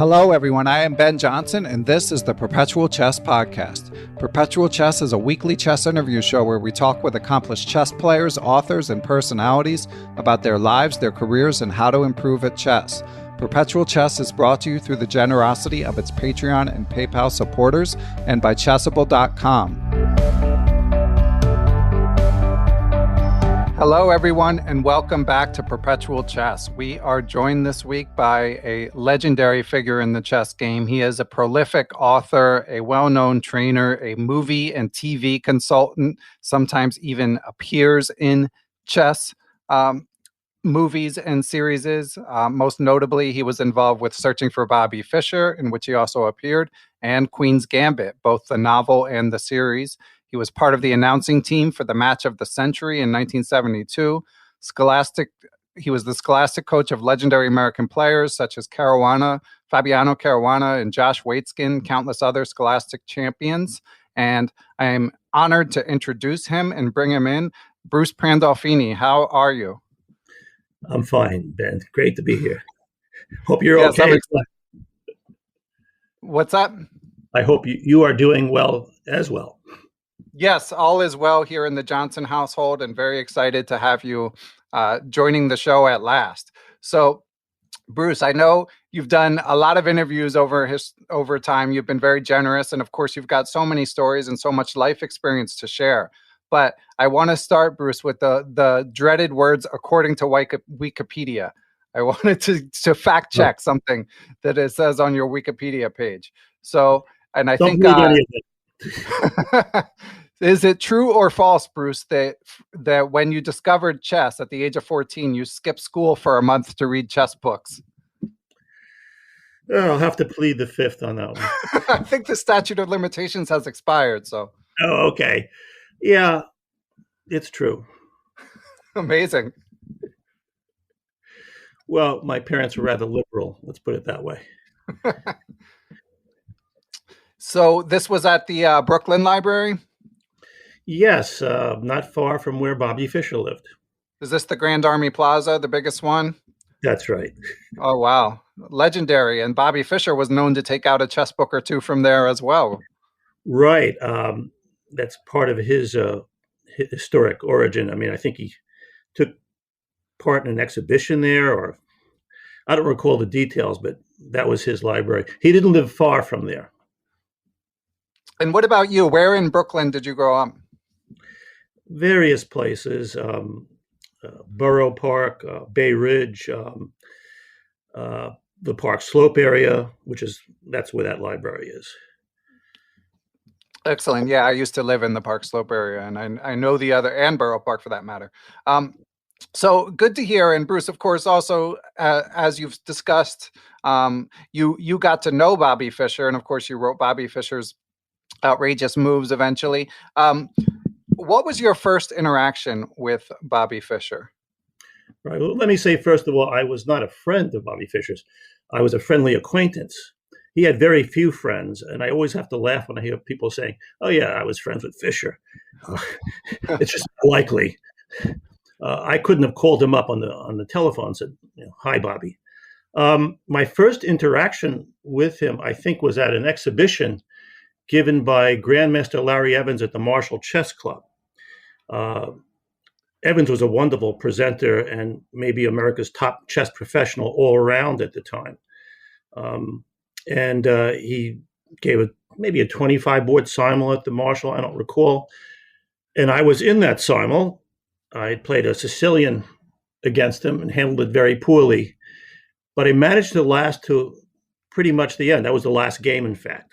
Hello, everyone. I am Ben Johnson, and this is the Perpetual Chess Podcast. Perpetual Chess is a weekly chess interview show where we talk with accomplished chess players, authors, and personalities about their lives, their careers, and how to improve at chess. Perpetual Chess is brought to you through the generosity of its Patreon and PayPal supporters and by Chessable.com. Hello, everyone, and welcome back to Perpetual Chess. We are joined this week by a legendary figure in the chess game. He is a prolific author, a well-known trainer, a movie and TV consultant, sometimes even appears in chess movies and series. Most notably, he was involved with Searching for Bobby Fischer, in which he also appeared, and Queen's Gambit, both the novel and the series. He was part of the announcing team for the match of the century in 1972. He was the scholastic coach of legendary American players such as Fabiano Caruana, and Josh Waitzkin, countless other scholastic champions. And I am honored to introduce him and bring him in. Bruce Pandolfini, how are you? I'm fine, Ben. Great to be here. Hope you're yes, okay. What's that? I hope you are doing well as well. Yes, all is well here in the Johnson household, and very excited to have you joining the show at last. So, Bruce, I know you've done a lot of interviews over time. You've been very generous, and of course, you've got so many stories and so much life experience to share. But I want to start, Bruce, with the dreaded words according to Wikipedia. I wanted to fact check something that it says on your Wikipedia page. So, and I think is it true or false, Bruce, that when you discovered chess at the age of 14, you skipped school for a month to read chess books? I'll have to plead the fifth on that one. I think the statute of limitations has expired. So. Oh, okay. Yeah, it's true. Amazing. Well, my parents were rather liberal. Let's put it that way. So this was at the Brooklyn Library? Yes, not far from where Bobby Fischer lived. Is this the Grand Army Plaza, the biggest one? That's right. Oh, wow. Legendary. And Bobby Fischer was known to take out a chess book or two from there as well. Right. That's part of his historic origin. I mean, I think he took part in an exhibition there, or I don't recall the details, but that was his library. He didn't live far from there. And what about you? Where in Brooklyn did you grow up? Various places, Borough Park, Bay Ridge, the Park Slope area, that's where that library is. Excellent. Yeah, I used to live in the Park Slope area, and I know the other, and Borough Park for that matter. So good to hear. And Bruce, of course, also, as you've discussed, you got to know Bobby Fischer, and of course you wrote Bobby Fischer's Outrageous Moves eventually. What was your first interaction with Bobby Fischer? Right. Well, let me say, first of all, I was not a friend of Bobby Fischer's. I was a friendly acquaintance. He had very few friends, and I always have to laugh when I hear people saying, "Oh yeah, I was friends with Fischer." It's just unlikely. I couldn't have called him up on the telephone and said, "Hi, Bobby." My first interaction with him, I think, was at an exhibition given by Grandmaster Larry Evans at the Marshall Chess Club. Evans was a wonderful presenter and maybe America's top chess professional all around at the time. And he gave maybe a 25-board simul at the Marshall, I don't recall. And I was in that simul. I had played a Sicilian against him and handled it very poorly. But I managed to last to pretty much the end. That was the last game, in fact.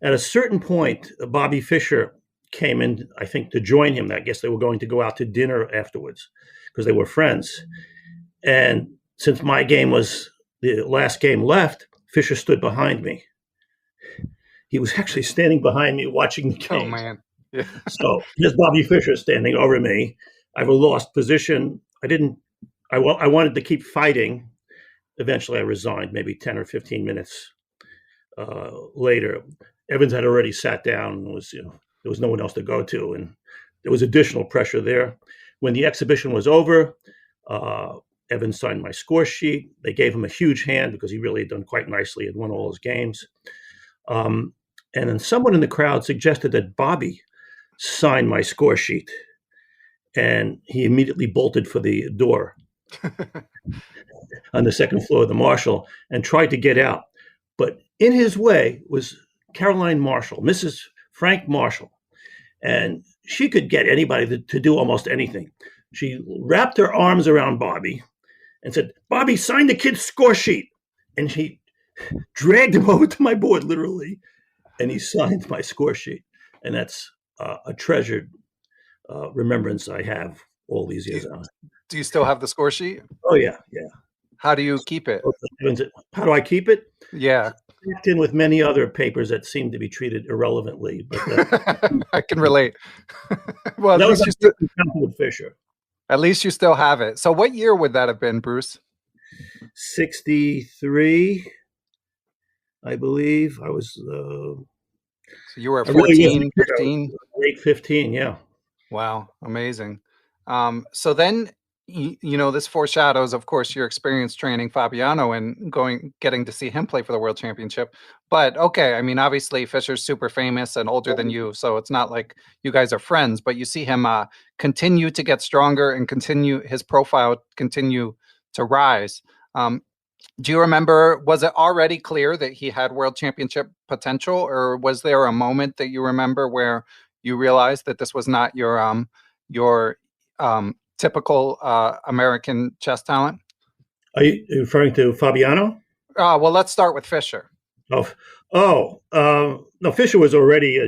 At a certain point, Bobby Fischer came in, I think, to join him. I guess they were going to go out to dinner afterwards because they were friends. And since my game was the last game left, Fischer stood behind me. He was actually standing behind me watching the game. Oh, man. Yeah. So here's Bobby Fischer standing over me. I have a lost position. I wanted to keep fighting. Eventually I resigned, maybe 10 or 15 minutes later. Evans had already sat down and there was no one else to go to. And there was additional pressure there. When the exhibition was over, Evan signed my score sheet. They gave him a huge hand because he really had done quite nicely, had won all his games. And then someone in the crowd suggested that Bobby sign my score sheet. And he immediately bolted for the door on the second floor of the Marshall and tried to get out. But in his way was Caroline Marshall, Mrs. Frank Marshall. And she could get anybody to do almost anything. She wrapped her arms around Bobby and said, "Bobby, sign the kid's score sheet." And she dragged him over to my board, literally, and he signed my score sheet. And that's a treasured remembrance I have all these years on. Do you still have the score sheet? Oh, yeah, yeah. How do you keep it? How do I keep it? Yeah. Packed in with many other papers that seem to be treated irrelevantly. But I can relate. Well, that was with Fischer. At least you still have it. So what year would that have been, Bruce? 63, I believe. I was... so you were 14, 15? Late 15, yeah. Wow, amazing. So then, this foreshadows, of course, your experience training Fabiano and getting to see him play for the World Championship. But okay, I mean, obviously Fischer's super famous and older than you, so it's not like you guys are friends. But you see him continue to get stronger and his profile continue to rise. Do you remember? Was it already clear that he had World Championship potential, or was there a moment that you remember where you realized that this was not your typical American chess talent? Are you referring to Fabiano? Well, let's start with Fischer. No, Fischer was already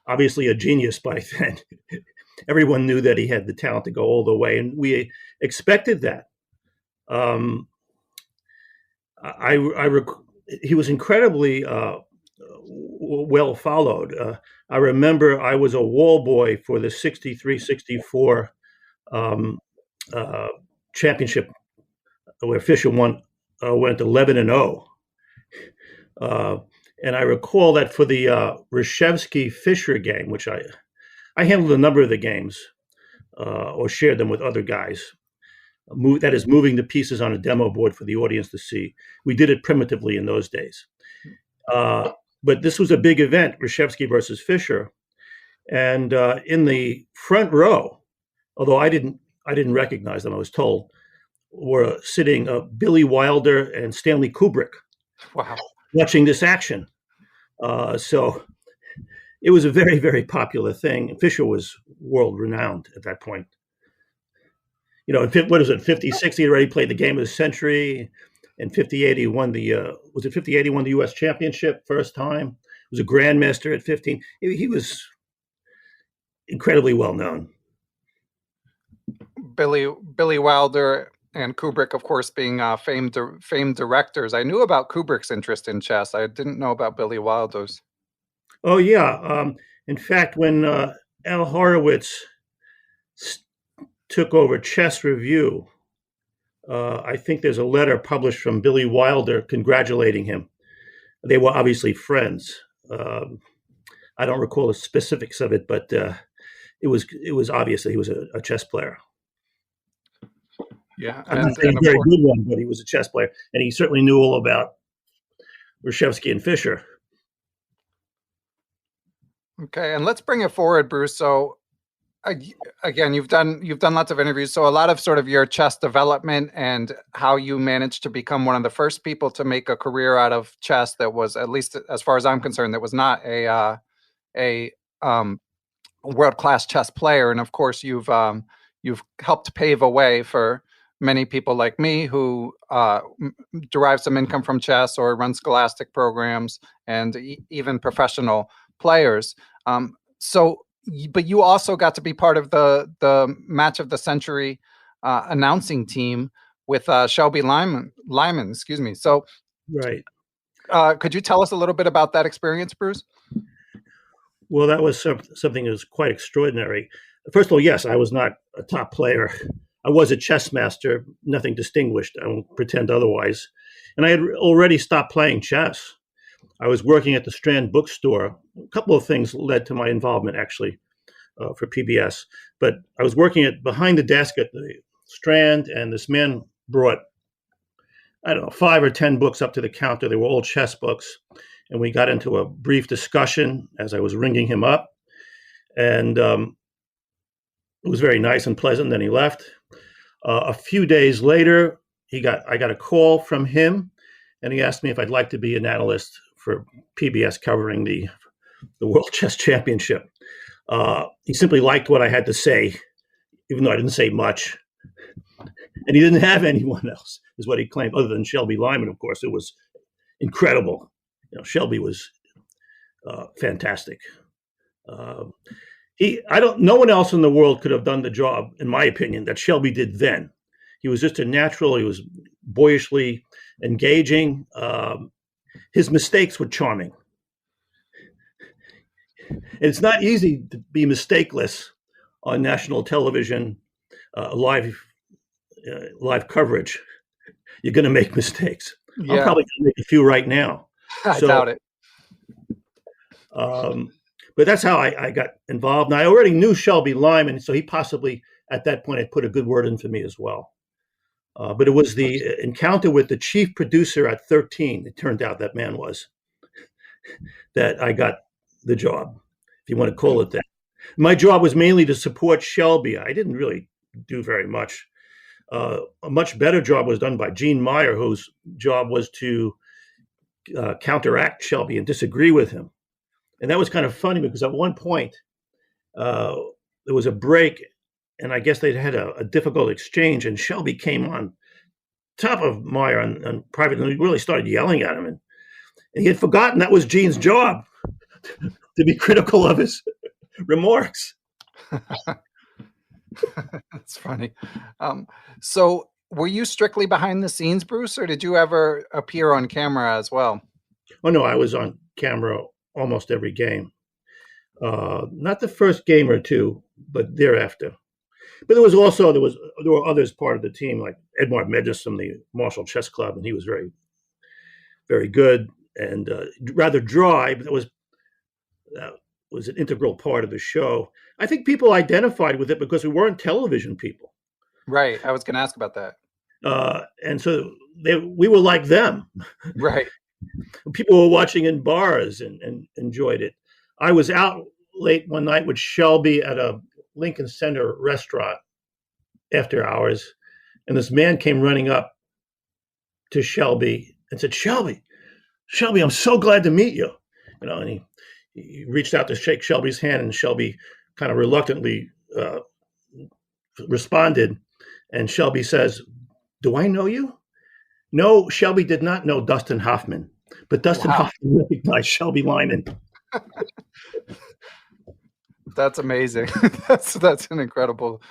obviously a genius by then. Everyone knew that he had the talent to go all the way, and we expected that. He was incredibly well followed. I remember I was a wall boy for the 63-64 championship where Fischer went 11-0. And I recall that for the Reshevsky-Fischer game, which I handled a number of the games or shared them with other guys. That is moving the pieces on a demo board for the audience to see. We did it primitively in those days. But this was a big event, Reshevsky versus Fischer. And in the front row, although I didn't recognize them, I was told, were sitting Billy Wilder and Stanley Kubrick. Wow. Watching this action. So it was a very, very popular thing. Fischer was world renowned at that point. What is it, 50-60, he already played the game of the century. In 58, he won was it 58, he won the U.S. championship first time. He was a grandmaster at 15. He was incredibly well known. Billy Wilder and Kubrick, of course, being famed directors. I knew about Kubrick's interest in chess. I didn't know about Billy Wilder's. Oh, yeah. In fact, when Al Horowitz took over Chess Review, I think there's a letter published from Billy Wilder congratulating him. They were obviously friends. I don't recall the specifics of it, but it was obvious that he was a chess player. Yeah, I'm not saying a very good one, but he was a chess player, and he certainly knew all about Reshevsky and Fischer. Okay, and let's bring it forward, Bruce. So, again, you've done lots of interviews. So, a lot of sort of your chess development and how you managed to become one of the first people to make a career out of chess that was, at least as far as I'm concerned, that was not a world-class chess player. And of course, you've helped pave a way for many people like me who derive some income from chess or run scholastic programs and even professional players. But you also got to be part of the match of the century announcing team with Shelby Lyman. Excuse me. So, right. Could you tell us a little bit about that experience, Bruce? Well, that was something that was quite extraordinary. First of all, yes, I was not a top player. I was a chess master, nothing distinguished. I won't pretend otherwise. And I had already stopped playing chess. I was working at the Strand bookstore. A couple of things led to my involvement, actually, for PBS. But I was working behind the desk at the Strand, and this man brought, I don't know, 5 or 10 books up to the counter. They were all chess books. And we got into a brief discussion as I was ringing him up. And it was very nice and pleasant. Then he left. A few days later, I got a call from him, and he asked me if I'd like to be an analyst for PBS covering the World Chess Championship. He simply liked what I had to say, even though I didn't say much. And he didn't have anyone else, is what he claimed, other than Shelby Lyman, of course. It was incredible. Shelby was fantastic. No one else in the world could have done the job, in my opinion, that Shelby did then. He was just a natural. He was boyishly engaging. His mistakes were charming. And it's not easy to be mistakeless on national television, live coverage. You're going to make mistakes. Yeah. I'm probably going to make a few right now. I doubt it. But that's how I got involved. And I already knew Shelby Lyman, so he possibly, at that point, had put a good word in for me as well. But it was the encounter with the chief producer at 13, it turned out that man was, that I got the job, if you want to call it that. My job was mainly to support Shelby. I didn't really do very much. A much better job was done by Gene Meyer, whose job was to counteract Shelby and disagree with him. And that was kind of funny because at one point there was a break, and I guess they'd had a difficult exchange, and Shelby came on top of Meyer on private, and he really started yelling at him. And he had forgotten that was Gene's job, to be critical of his remarks. That's funny. So were you strictly behind the scenes, Bruce, or did you ever appear on camera as well? Oh, no, I was on camera almost every game. Not the first game or two, but thereafter. But there were others part of the team, like Edmar Medis from the Marshall Chess Club, and he was very, very good and rather dry, but that was an integral part of the show. I think people identified with it because we weren't television people. Right. I was going to ask about that. And so we were like them. Right. People were watching in bars and enjoyed it. I was out late one night with Shelby at a Lincoln Center restaurant after hours, and this man came running up to Shelby and said, Shelby, I'm so glad to meet you. And he reached out to shake Shelby's hand, and Shelby kind of reluctantly responded. And Shelby says, do I know you? No, Shelby did not know Dustin Hoffman, but Dustin Hoffman recognized Shelby Lyman. That's amazing. That's an incredible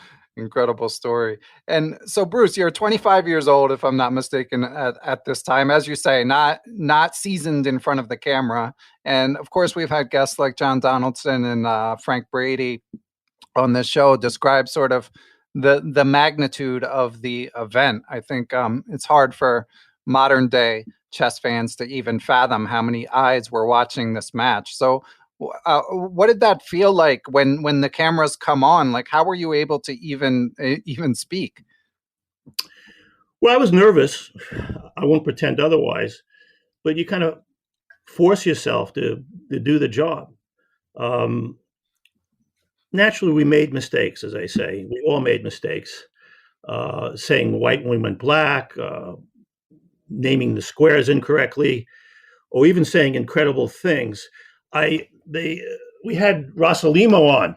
story. And so, Bruce, you're 25 years old, if I'm not mistaken, at this time, as you say, not seasoned in front of the camera. And of course, we've had guests like John Donaldson and Frank Brady on this show describe sort of the magnitude of the event. I think it's hard for modern day chess fans to even fathom how many eyes were watching this match. So what did that feel like when the cameras come on? Like, how were you able to even speak? Well, I was nervous. I won't pretend otherwise, but you kind of force yourself to do the job. Naturally, we made mistakes, as I say. We all made mistakes. Saying white when we went black, naming the squares incorrectly, or even saying incredible things. We had Rossalimo on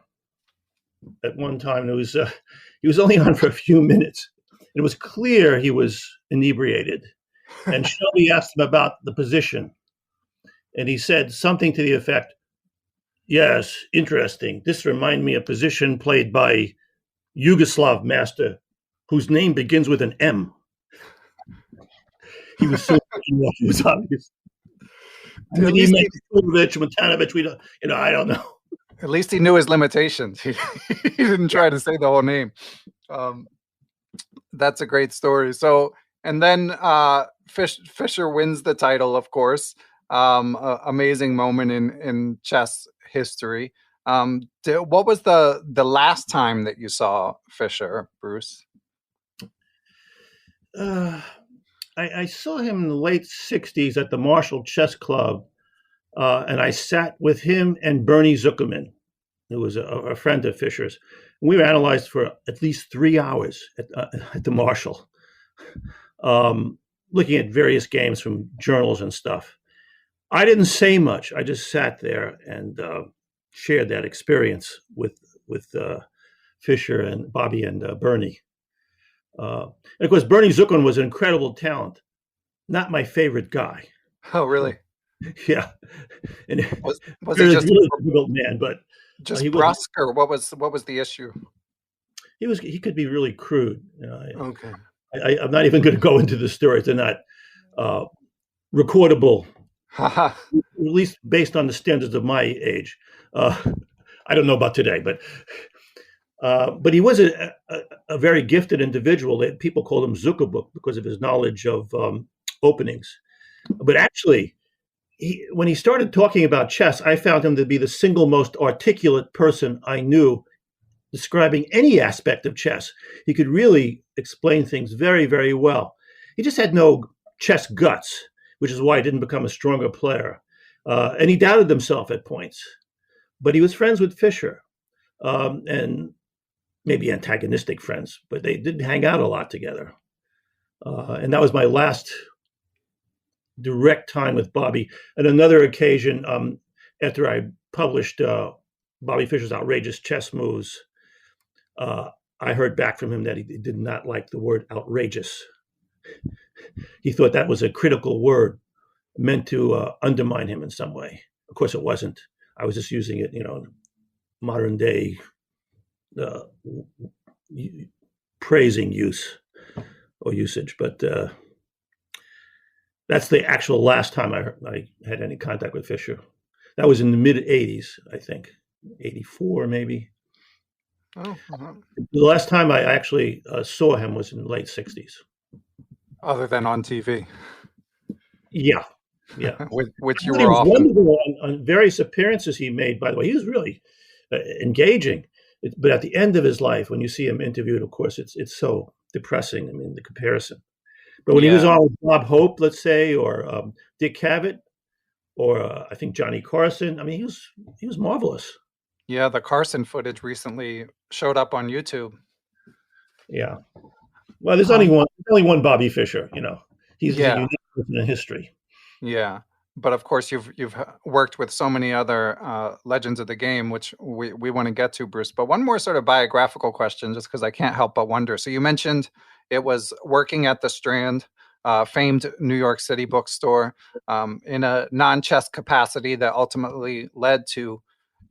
at one time. He was only on for a few minutes. It was clear he was inebriated. And Shelby asked him about the position. And he said something to the effect, yes, interesting. This reminds me of a position played by Yugoslav master whose name begins with an M. He was so it was obvious. Maybe Matanovic, we don't, I don't know. At least he knew his limitations. He didn't try to say the whole name. That's a great story. So, and then Fischer wins the title, of course. Amazing moment in chess history. What was the last time that you saw Fischer, Bruce? I saw him in the late 60s at the Marshall Chess Club, and I sat with him and Bernie Zuckerman, who was a friend of Fischer's. We were analyzed for at least 3 hours at the Marshall, looking at various games from journals and stuff. I didn't say much. I just sat there and shared that experience with Fischer and Bobby and Bernie. And of course, Bernie Zuckerman was an incredible talent. Not my favorite guy. Oh, really? Yeah. And was it just really a difficult man, but just brusque, or what was the issue? He could be really crude. Okay. I'm not even going to go into the stories. They're not recordable, at least based on the standards of my age. I don't know about today, but he was a very gifted individual. People called him Zuckerbuck because of his knowledge of openings. But actually, when he started talking about chess, I found him to be the single most articulate person I knew describing any aspect of chess. He could really explain things very, very well. He just had no chess guts, which is why he didn't become a stronger player. And he doubted himself at points. But he was friends with Fischer, and maybe antagonistic friends, but they did hang out a lot together. And that was my last direct time with Bobby. And another occasion, after I published Bobby Fischer's Outrageous Chess Moves, I heard back from him that he did not like the word outrageous. He thought that was a critical word meant to undermine him in some way. Of course, it wasn't. I was just using it, modern day praising use or usage. But that's the actual last time I had any contact with Fischer. That was in the mid 80s, I think, 84 maybe. Oh, uh-huh. The last time I actually saw him was in the late 60s. Other than on TV. Yeah. which you were often. Wonderful on various appearances he made, by the way. He was really engaging. But at the end of his life, when you see him interviewed, of course, it's so depressing. I mean, the comparison. But when he was on with Bob Hope, let's say, or Dick Cavett, or I think Johnny Carson, I mean, he was marvelous. Yeah, the Carson footage recently showed up on YouTube. Yeah. Well, there's only one Bobby Fischer. He's a unique person in history. Yeah, but of course you've worked with so many other legends of the game, which we want to get to, Bruce. But one more sort of biographical question, just because I can't help but wonder. So you mentioned it was working at the Strand, famed New York City bookstore, in a non-chess capacity that ultimately led to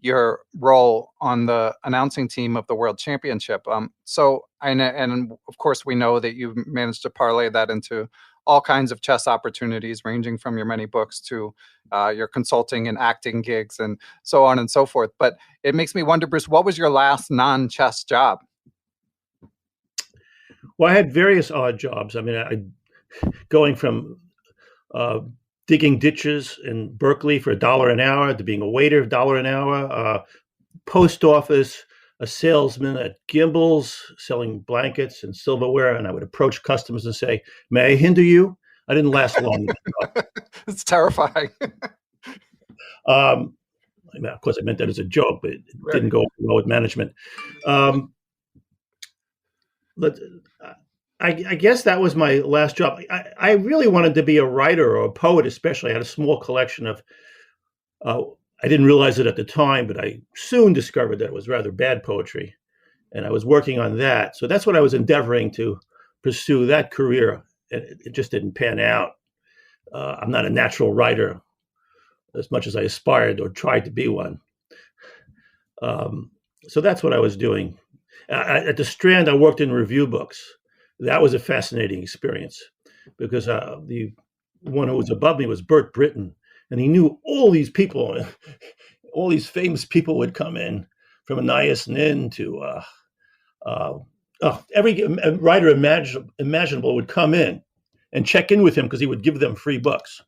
your role on the announcing team of the World Championship. And of course we know that you've managed to parlay that into all kinds of chess opportunities, ranging from your many books to your consulting and acting gigs and so on and so forth. But it makes me wonder, Bruce, what was your last non-chess job? Well, I had various odd jobs. I mean, going from digging ditches in Berkeley for $1 an hour to being a waiter, $1 an hour, post office, a salesman at Gimbel's selling blankets and silverware. And I would approach customers and say, "May I hinder you?" I didn't last long. It's terrifying. Of course, I meant that as a joke, but it didn't go well with management. But I guess that was my last job. I really wanted to be a writer or a poet, especially. I had a small collection of, I didn't realize it at the time, but I soon discovered that it was rather bad poetry. And I was working on that. So that's what I was endeavoring to pursue, that career. It just didn't pan out. I'm not a natural writer as much as I aspired or tried to be one. So that's what I was doing. At the Strand, I worked in review books. That was a fascinating experience because the one who was above me was Bert Britton, and he knew all these people, all these famous people would come in, from Anais Nin to every writer imaginable would come in and check in with him because he would give them free books.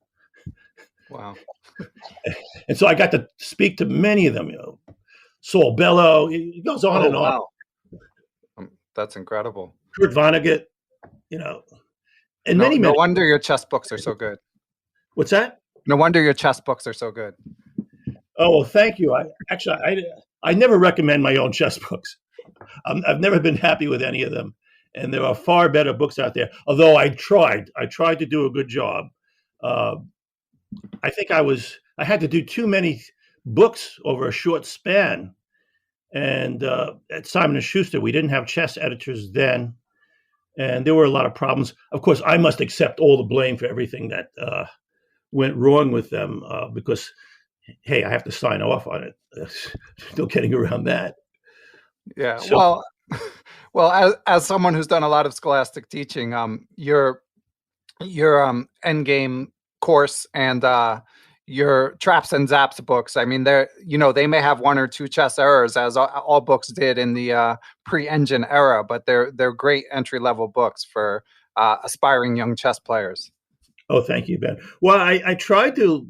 Wow. And so I got to speak to many of them, Saul Bellow, it goes on and on. Wow. That's incredible. Kurt Vonnegut, And No, many, no many. wonder your chess books are so good. What's that? No wonder your chess books are so good. Oh, well, thank you. I never recommend my own chess books. I've never been happy with any of them, and there are far better books out there. Although I tried to do a good job. Uh, I think I had to do too many books over a short span. And at Simon and Schuster, we didn't have chess editors then, and there were a lot of problems. Of course, I must accept all the blame for everything that went wrong with them because, hey, I have to sign off on it. Still getting around that. Yeah. So, Well, as someone who's done a lot of scholastic teaching, your endgame course and your traps and zaps books, I mean, they may have one or two chess errors, as all books did in the pre-engine era, but they're great entry-level books for aspiring young chess players. oh, thank you, Ben. Well, I tried to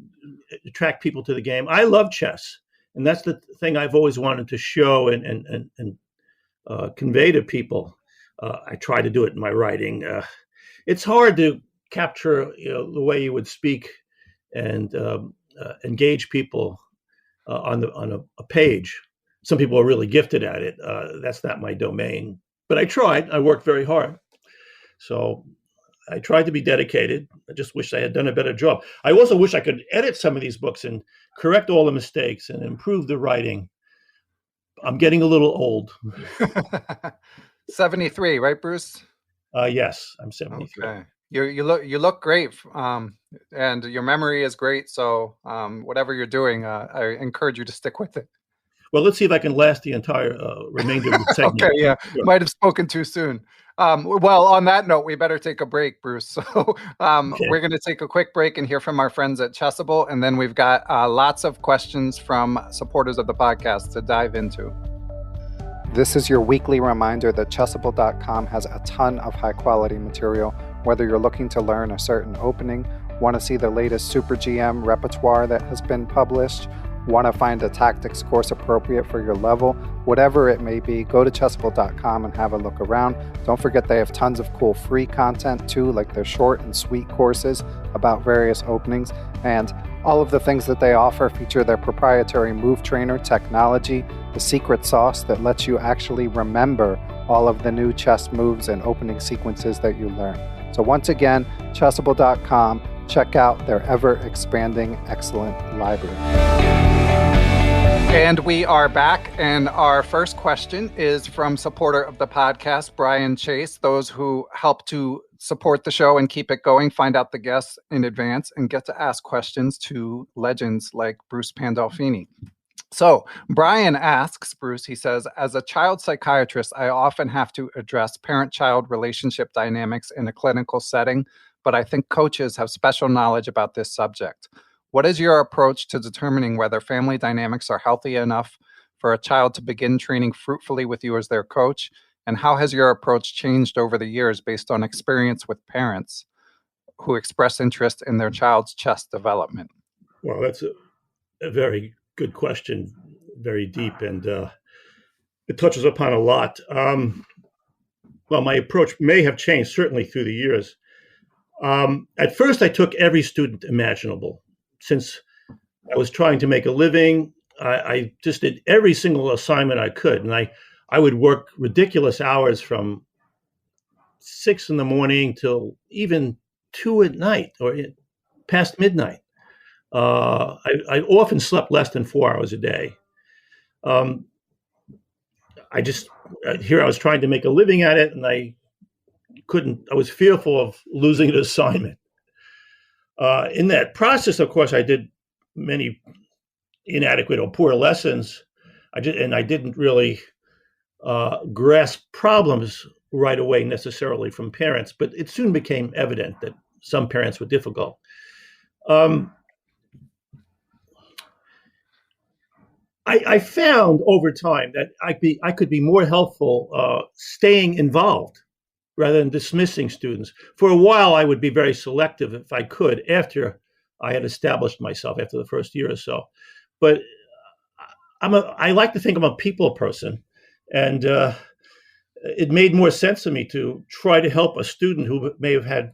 attract people to the game. I love chess, and that's the thing I've always wanted to show and convey to people. I try to do it in my writing. It's hard to capture the way you would speak and engage people on a page. Some people are really gifted at it. That's not my domain, but I tried. I worked very hard. So I tried to be dedicated. I just wish I had done a better job. I also wish I could edit some of these books and correct all the mistakes and improve the writing. I'm getting a little old. 73, right, Bruce? Yes, I'm 73. Okay. You look great, and your memory is great. So whatever you're doing, I encourage you to stick with it. Well, let's see if I can last the entire remainder of the segment. Okay, yeah, Sure. might have spoken too soon. Well, on that note, we better take a break, Bruce. So Okay. we're going to take a quick break and hear from our friends at Chessable, and then we've got lots of questions from supporters of the podcast to dive into. This is your weekly reminder that Chessable.com has a ton of high-quality material. Whether you're looking to learn a certain opening, want to see the latest Super GM repertoire that has been published, want to find a tactics course appropriate for your level, whatever it may be, go to Chessable.com and have a look around. Don't forget they have tons of cool free content too, like their short and sweet courses about various openings, and all of the things that they offer feature their proprietary move trainer technology, the secret sauce that lets you actually remember all of the new chess moves and opening sequences that you learn. So once again, Chessable.com, check out their ever-expanding excellent library. And we are back, and our first question is from supporter of the podcast, Brian Chase. Those who help to support the show and keep it going find out the guests in advance and get to ask questions to legends like Bruce Pandolfini. So Brian asks, Bruce, he says, as a child psychiatrist, I often have to address parent-child relationship dynamics in a clinical setting, but I think coaches have special knowledge about this subject. What is your approach to determining whether family dynamics are healthy enough for a child to begin training fruitfully with you as their coach? And how has your approach changed over the years based on experience with parents who express interest in their child's chess development? Well, that's a very good question, very deep, and it touches upon a lot. Well, my approach may have changed, certainly through the years. At first, I took every student imaginable. Since I was trying to make a living, I just did every single assignment I could. And I would work ridiculous hours from 6 a.m. till even 2 p.m. or past midnight. I often slept less than 4 hours a day. I was trying to make a living at it, and I was fearful of losing an assignment. In that process, of course, I did many inadequate or poor lessons. I didn't really grasp problems right away necessarily from parents, but it soon became evident that some parents were difficult. I found over time that I could be more helpful staying involved rather than dismissing students. For a while, I would be very selective if I could after I had established myself after the first year or so. But I like to think I'm a people person, and it made more sense to me to try to help a student who may have had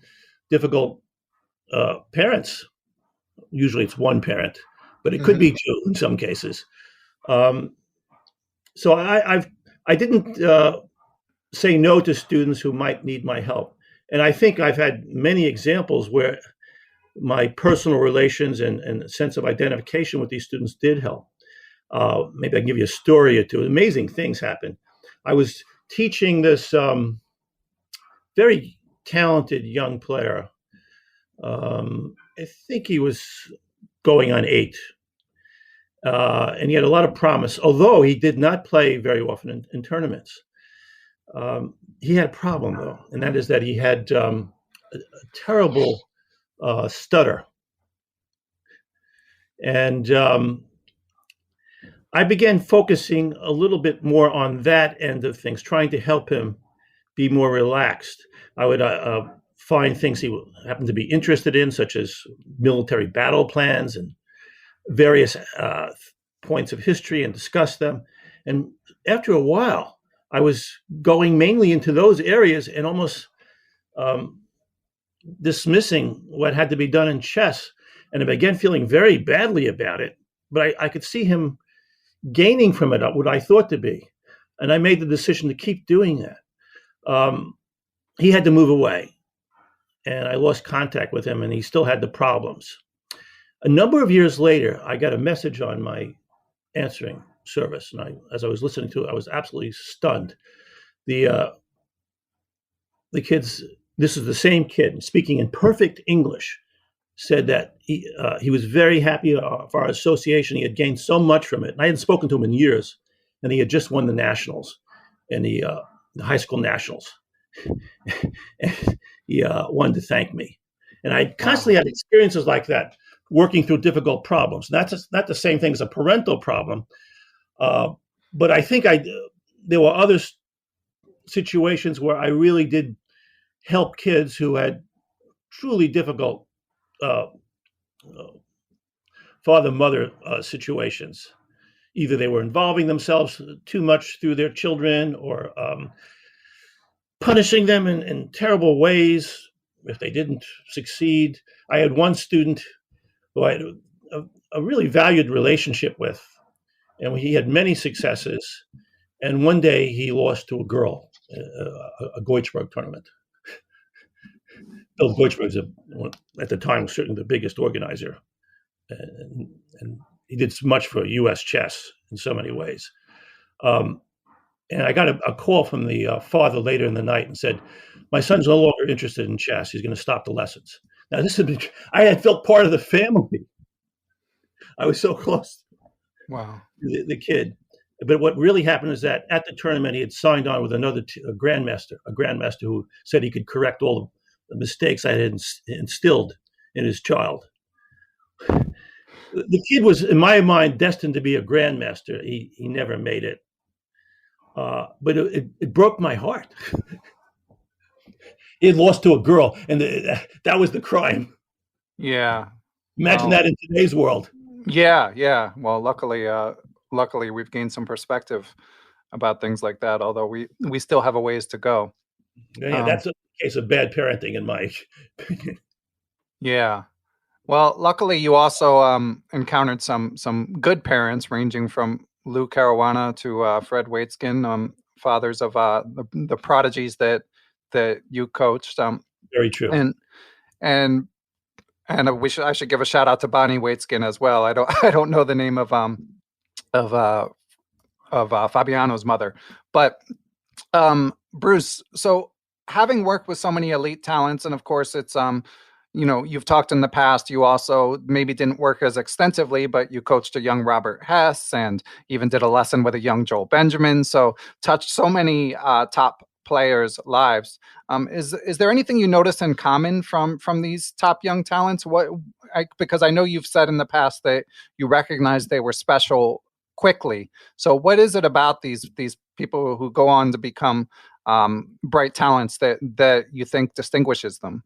difficult parents. Usually it's one parent, but it could Mhm. be two in some cases. So I didn't say no to students who might need my help. And I think I've had many examples where my personal relations and sense of identification with these students did help. Maybe I can give you a story or two. Amazing things happen. I was teaching this very talented young player. I think he was going on 8. And he had a lot of promise, although he did not play very often in tournaments. He had a problem, though, and that is that he had a terrible stutter. And I began focusing a little bit more on that end of things, trying to help him be more relaxed. I would find things he happened to be interested in, such as military battle plans and various points of history, and discuss them. And after a while, I was going mainly into those areas and almost dismissing what had to be done in chess. And I began feeling very badly about it. But I could see him gaining from it what I thought to be. And I made the decision to keep doing that. He had to move away. And I lost contact with him, and he still had the problems. A number of years later, I got a message on my answering service. And as I was listening to it, I was absolutely stunned. The kids, this is the same kid, speaking in perfect English, said that he was very happy for our association. He had gained so much from it. And I hadn't spoken to him in years, and he had just won the nationals, and the high school nationals. And he wanted to thank me. And I constantly had experiences like that, working through difficult problems. That's not the same thing as a parental problem, but I think there were other situations where I really did help kids who had truly difficult father-mother situations. Either they were involving themselves too much through their children, or punishing them in terrible ways if they didn't succeed. I had one student who I had a really valued relationship with, and he had many successes. And one day he lost to a girl, a Goichberg tournament. Bill Goichberg, at the time, was certainly the biggest organizer. And he did so much for U.S. chess in so many ways. And I got a call from the father later in the night and said, "My son's no longer interested in chess. He's going to stop the lessons." Now, I had felt part of the family. I was so close Wow. to the kid. But what really happened is that at the tournament, he had signed on with another grandmaster who said he could correct all the mistakes I had instilled in his child. The kid was, in my mind, destined to be a grandmaster. He never made it. But it broke my heart. He had lost to a girl, and that was the crime. Yeah. Imagine that in today's world. Yeah. Well, luckily we've gained some perspective about things like that, although we still have a ways to go. Yeah, that's a case of bad parenting, in my opinion. Yeah. Well, luckily you also encountered some good parents, ranging from Lou Caruana to Fred Waitzkin, fathers of the prodigies that you coached. Very true. And I should give a shout out to Bonnie Waitzkin as well. I don't know the name of Fabiano's mother, but Bruce. So having worked with so many elite talents, and of course it's you've talked in the past, you also maybe didn't work as extensively, but you coached a young Robert Hess and even did a lesson with a young Joel Benjamin. So touched so many top players' lives. Is there anything you notice in common from these top young talents? Because I know you've said in the past that you recognize they were special quickly. So what is it about these people who go on to become bright talents that you think distinguishes them?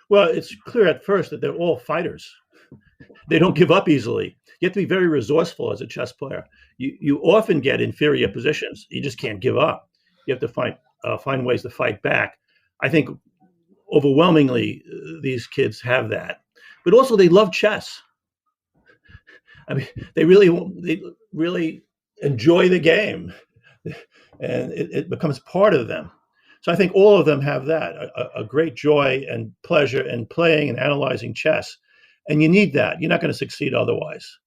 Well, it's clear at first that they're all fighters. They don't give up easily. You have to be very resourceful as a chess player. You often get inferior positions. You just can't give up. You have to find ways to fight back. I think overwhelmingly these kids have that. But also they love chess. I mean, they really enjoy the game, and it becomes part of them. So I think all of them have that, a great joy and pleasure in playing and analyzing chess. And you need that. You're not going to succeed otherwise.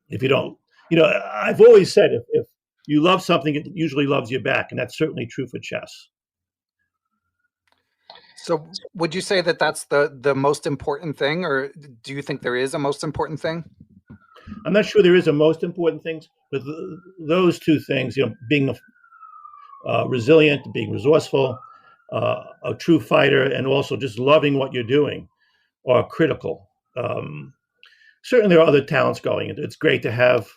If you don't, I've always said if you love something, it usually loves you back. And that's certainly true for chess. So would you say that that's the most important thing, or do you think there is a most important thing? I'm not sure there is a most important thing, but those two things, being resilient, being resourceful, a true fighter, and also just loving what you're doing are critical. Certainly there are other talents going. It's great to have,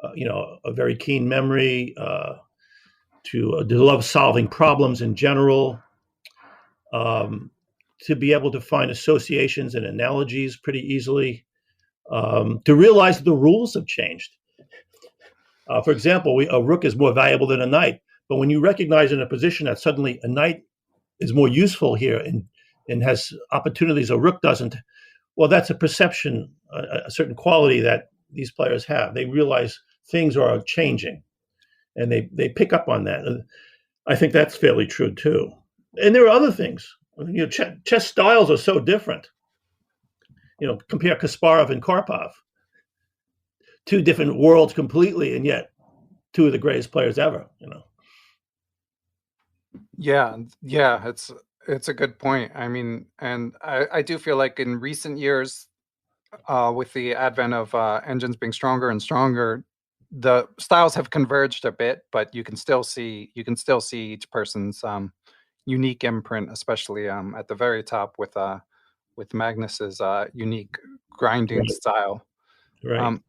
a very keen memory, to love solving problems in general, to be able to find associations and analogies pretty easily, to realize that the rules have changed. For example, a rook is more valuable than a knight, but when you recognize in a position that suddenly a knight is more useful here and has opportunities a rook doesn't, well, that's a perception, a certain quality that these players have. They realize things are changing, and they pick up on that. And I think that's fairly true too. And there are other things. Chess styles are so different. Compare Kasparov and Karpov. Two different worlds completely, and yet two of the greatest players ever. Yeah, it's a good point. I mean, and I do feel like in recent years, with the advent of engines being stronger and stronger, the styles have converged a bit, but you can still see each person's unique imprint, especially at the very top with Magnus's unique grinding style. Right.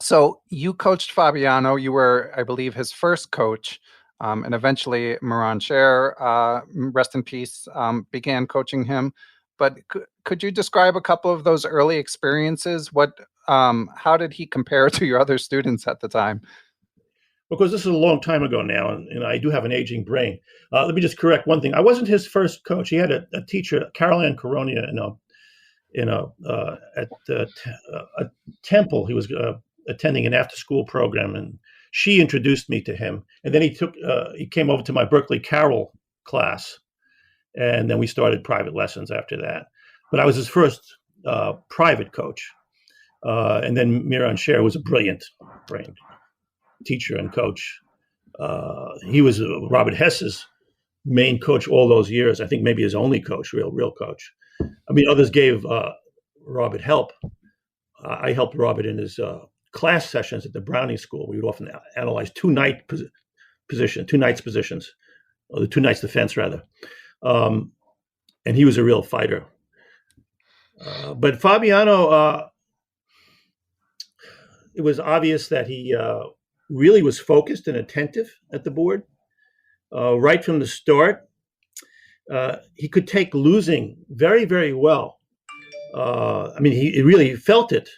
So you coached Fabiano. You were, I believe, his first coach, and eventually Miran Sher, rest in peace, began coaching him. But could you describe a couple of those early experiences? How did he compare to your other students at the time? Because this is a long time ago now, and I do have an aging brain. Let me just correct one thing. I wasn't his first coach. He had a teacher, Caroline Caruana, at a temple. He was attending an after-school program, and she introduced me to him. And then he came over to my Berkeley Carroll class, and then we started private lessons after that. But I was his first private coach. And then Miran Sher was a brilliant teacher and coach. He was Robert Hess's main coach all those years. I think maybe his only coach, real coach. I mean, others gave Robert help. I helped Robert in his class sessions at the Browning School. We would often analyze two knights positions, or the two knights defense rather. And he was a real fighter. But Fabiano, it was obvious that he really was focused and attentive at the board. Right from the start, he could take losing very, very well. He really felt it,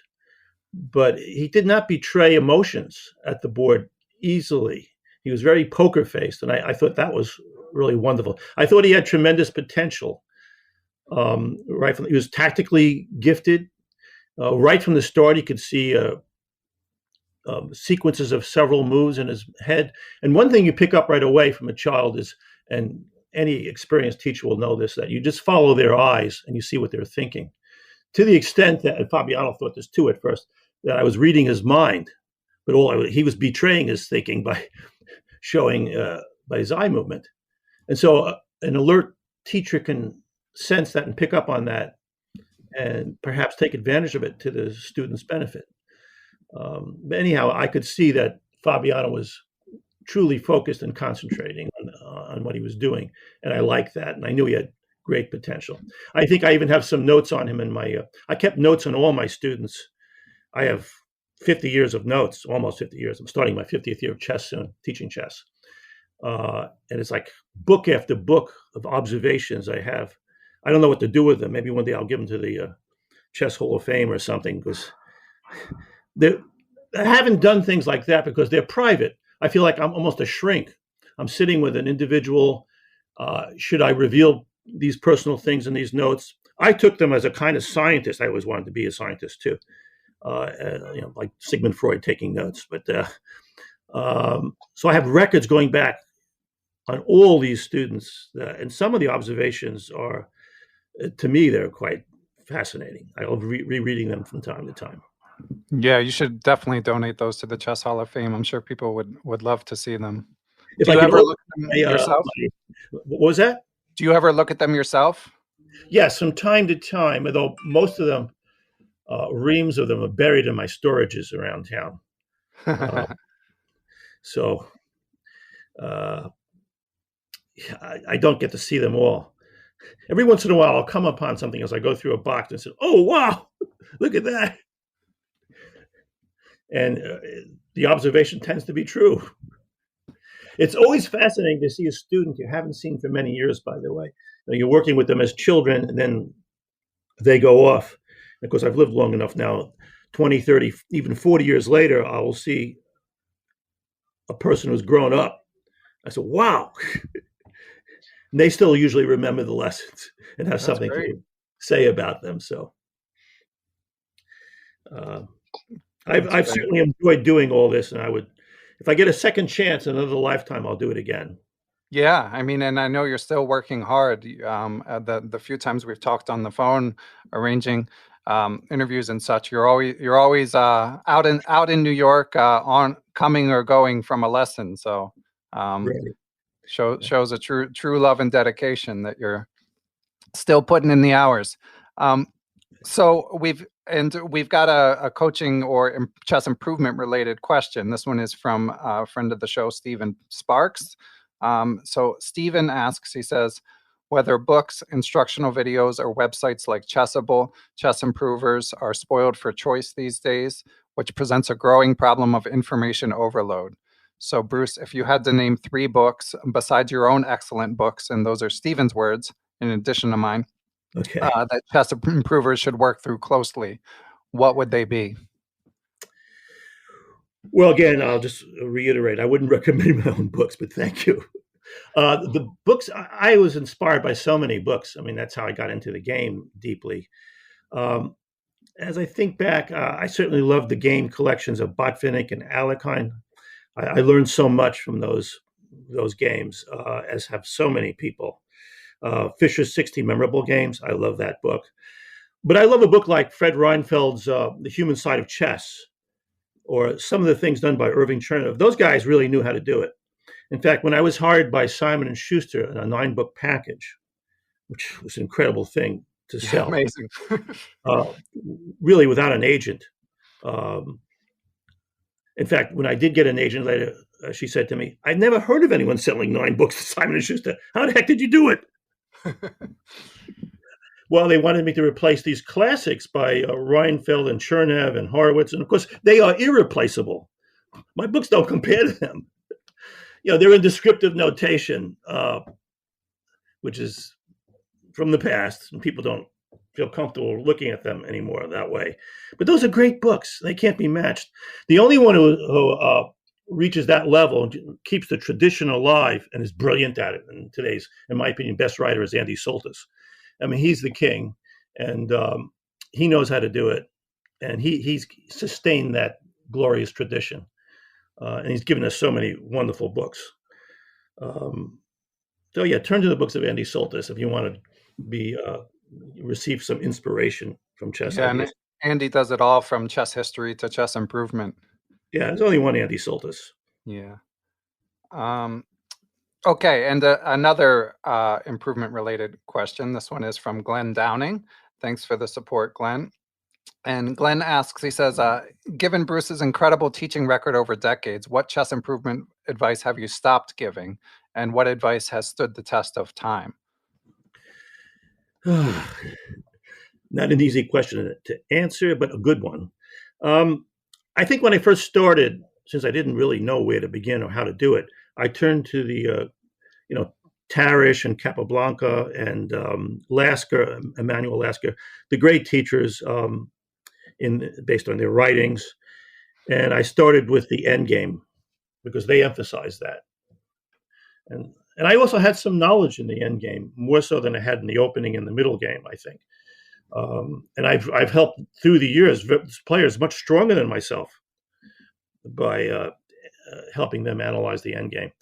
but he did not betray emotions at the board easily. He was very poker-faced, and I thought that was really wonderful. I thought he had tremendous potential. He was tactically gifted. Right from the start, he could see sequences of several moves in his head. And one thing you pick up right away from a child is, and any experienced teacher will know this, that you just follow their eyes and you see what they're thinking. To the extent that, and Fabiano thought this too at first, that I was reading his mind, but he was betraying his thinking by showing by his eye movement. And so an alert teacher can sense that and pick up on that and perhaps take advantage of it to the student's benefit. But anyhow, I could see that Fabiano was truly focused and concentrating on what he was doing. And I liked that. And I knew he had great potential. I think I even have some notes on him in I kept notes on all my students. I have 50 years of notes, almost 50 years. I'm starting my 50th year of chess soon, teaching chess. And it's like book after book of observations I have. I don't know what to do with them. Maybe one day I'll give them to the Chess Hall of Fame or something, because I haven't done things like that because they're private. I feel like I'm almost a shrink. I'm sitting with an individual. Should I reveal these personal things in these notes. I took them as a kind of scientist. I always wanted to be a scientist too, like Sigmund Freud taking notes. But so I have records going back on all these students, and some of the observations are, to me, they're quite fascinating. I love rereading them from time to time. Yeah, you should definitely donate those to the Chess Hall of Fame. I'm sure people would love to see them. If Do you I ever look at them yourself? What was that? Do you ever look at them yourself? Yes, from time to time, although most of them, reams of them, are buried in my storages around town. So I don't get to see them all. Every once in a while, I'll come upon something as I go through a box and say, "Oh, wow, look at that." And the observation tends to be true. It's always fascinating to see a student you haven't seen for many years, by the way. You're working with them as children, and then they go off. Of course, I've lived long enough now, 20, 30, even 40 years later, I will see a person who's grown up. I said, wow. And they still usually remember the lessons and have something to say about them. So I've certainly enjoyed doing all this, and I would, if I get a second chance in another lifetime, I'll do it again. Yeah, I mean, and I know you're still working hard. The few times we've talked on the phone, arranging interviews and such, you're always out in New York, on coming or going from a lesson. So shows a true love and dedication that you're still putting in the hours. So we've got a coaching or chess improvement related question. This one is from a friend of the show, Stephen Sparks. So Stephen asks, he says, whether books, instructional videos, or websites like Chessable, Chess Improvers are spoiled for choice these days, which presents a growing problem of information overload. So Bruce, if you had to name 3 books besides your own excellent books, and those are Stephen's words in addition to mine, that chess improvers should work through closely, what would they be? Well, again, I'll just reiterate, I wouldn't recommend my own books, but thank you. The books, I was inspired by so many books. I mean, that's how I got into the game deeply. As I think back, I certainly loved the game collections of Botvinnik and Alekhine. I learned so much from those games, as have so many people. Fischer's 60 Memorable Games, I love that book. But I love a book like Fred Reinfeld's The Human Side of Chess, or some of the things done by Irving Chernow. Those guys really knew how to do it. In fact, when I was hired by Simon & Schuster in a 9-book package, which was an incredible thing to sell. Amazing. Really without an agent. In fact, when I did get an agent later, she said to me, I'd never heard of anyone selling 9 books to Simon & Schuster. How the heck did you do it? Well, they wanted me to replace these classics by Reinfeld and Chernev and Horowitz. And of course, they are irreplaceable. My books don't compare to them. They're in descriptive notation, which is from the past, and people don't feel comfortable looking at them anymore that way. But those are great books. They can't be matched. The only one who reaches that level and keeps the tradition alive and is brilliant at it, and today's, in my opinion, best writer is Andy Soltis. I mean, he's the king, and he knows how to do it, and he's sustained that glorious tradition, and he's given us so many wonderful books. So yeah, turn to the books of Andy Soltis if you want to receive some inspiration from chess. Yeah, and Andy does it all from chess history to chess improvement. Yeah, there's only one Andy Soltis. Yeah. Okay, and another improvement-related question. This one is from Glenn Downing. Thanks for the support, Glenn. And Glenn asks, he says, given Bruce's incredible teaching record over decades, what chess improvement advice have you stopped giving? And what advice has stood the test of time? Not an easy question to answer, but a good one. I think when I first started, since I didn't really know where to begin or how to do it, I turned to the, Tarish and Capablanca and Lasker, Emanuel Lasker, the great teachers based on their writings. And I started with the end game because they emphasized that. And And I also had some knowledge in the end game, more so than I had in the opening and the middle game, I think. And I've helped through the years players much stronger than myself by helping them analyze the end game.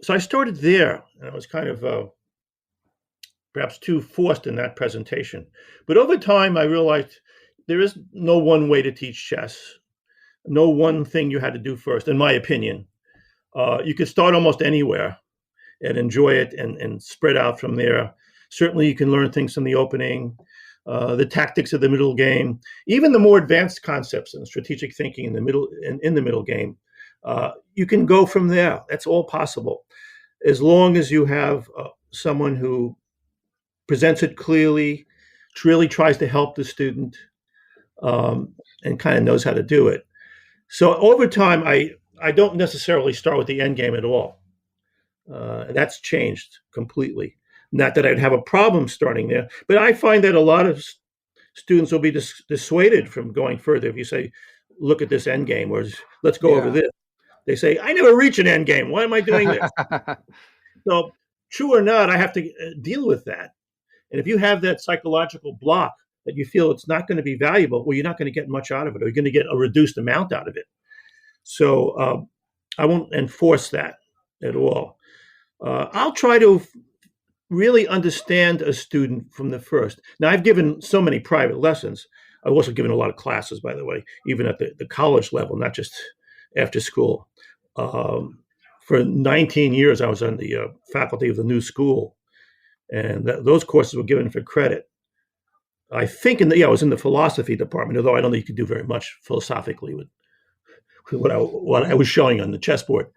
So I started there, and I was kind of perhaps too forced in that presentation. But over time, I realized there is no one way to teach chess, no one thing you had to do first, in my opinion. You could start almost anywhere and enjoy it and spread out from there. Certainly, you can learn things from the opening, the tactics of the middle game, even the more advanced concepts and strategic thinking in the middle game. You can go from there. That's all possible, as long as you have someone who presents it clearly, really tries to help the student, and kind of knows how to do it. So over time, I don't necessarily start with the end game at all. That's changed completely. Not that I'd have a problem starting there, but I find that a lot of students will be dissuaded from going further if you say, look at this end game, or let's go over this. They say, I never reach an end game. Why am I doing this? So true or not, I have to deal with that. And if you have that psychological block that you feel it's not going to be valuable, well, you're not going to get much out of it, or you're going to get a reduced amount out of it. So I won't enforce that at all. I'll try to really understand a student from the first. Now, I've given so many private lessons. I've also given a lot of classes, by the way, even at the college level, not just after school. For 19 years, I was on the faculty of the new school, and those courses were given for credit. I think I was in the philosophy department, although I don't think you could do very much philosophically with what I was showing on the chessboard.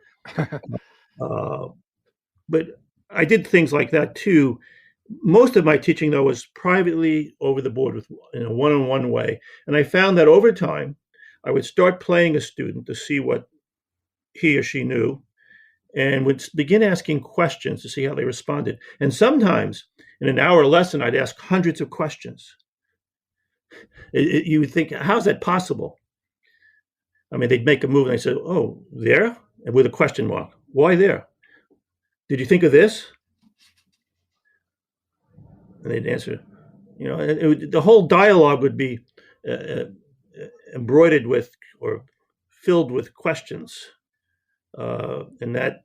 But I did things like that too. Most of my teaching, though, was privately over the board in a one-on-one way. And I found that over time, I would start playing a student to see what he or she knew, and would begin asking questions to see how they responded. And sometimes in an hour lesson, I'd ask hundreds of questions. You would think, how's that possible? I mean, they'd make a move and they'd say, oh, there? And with a question mark. Why there? Did you think of this? And they'd answer, the whole dialogue would be embroidered with or filled with questions. And that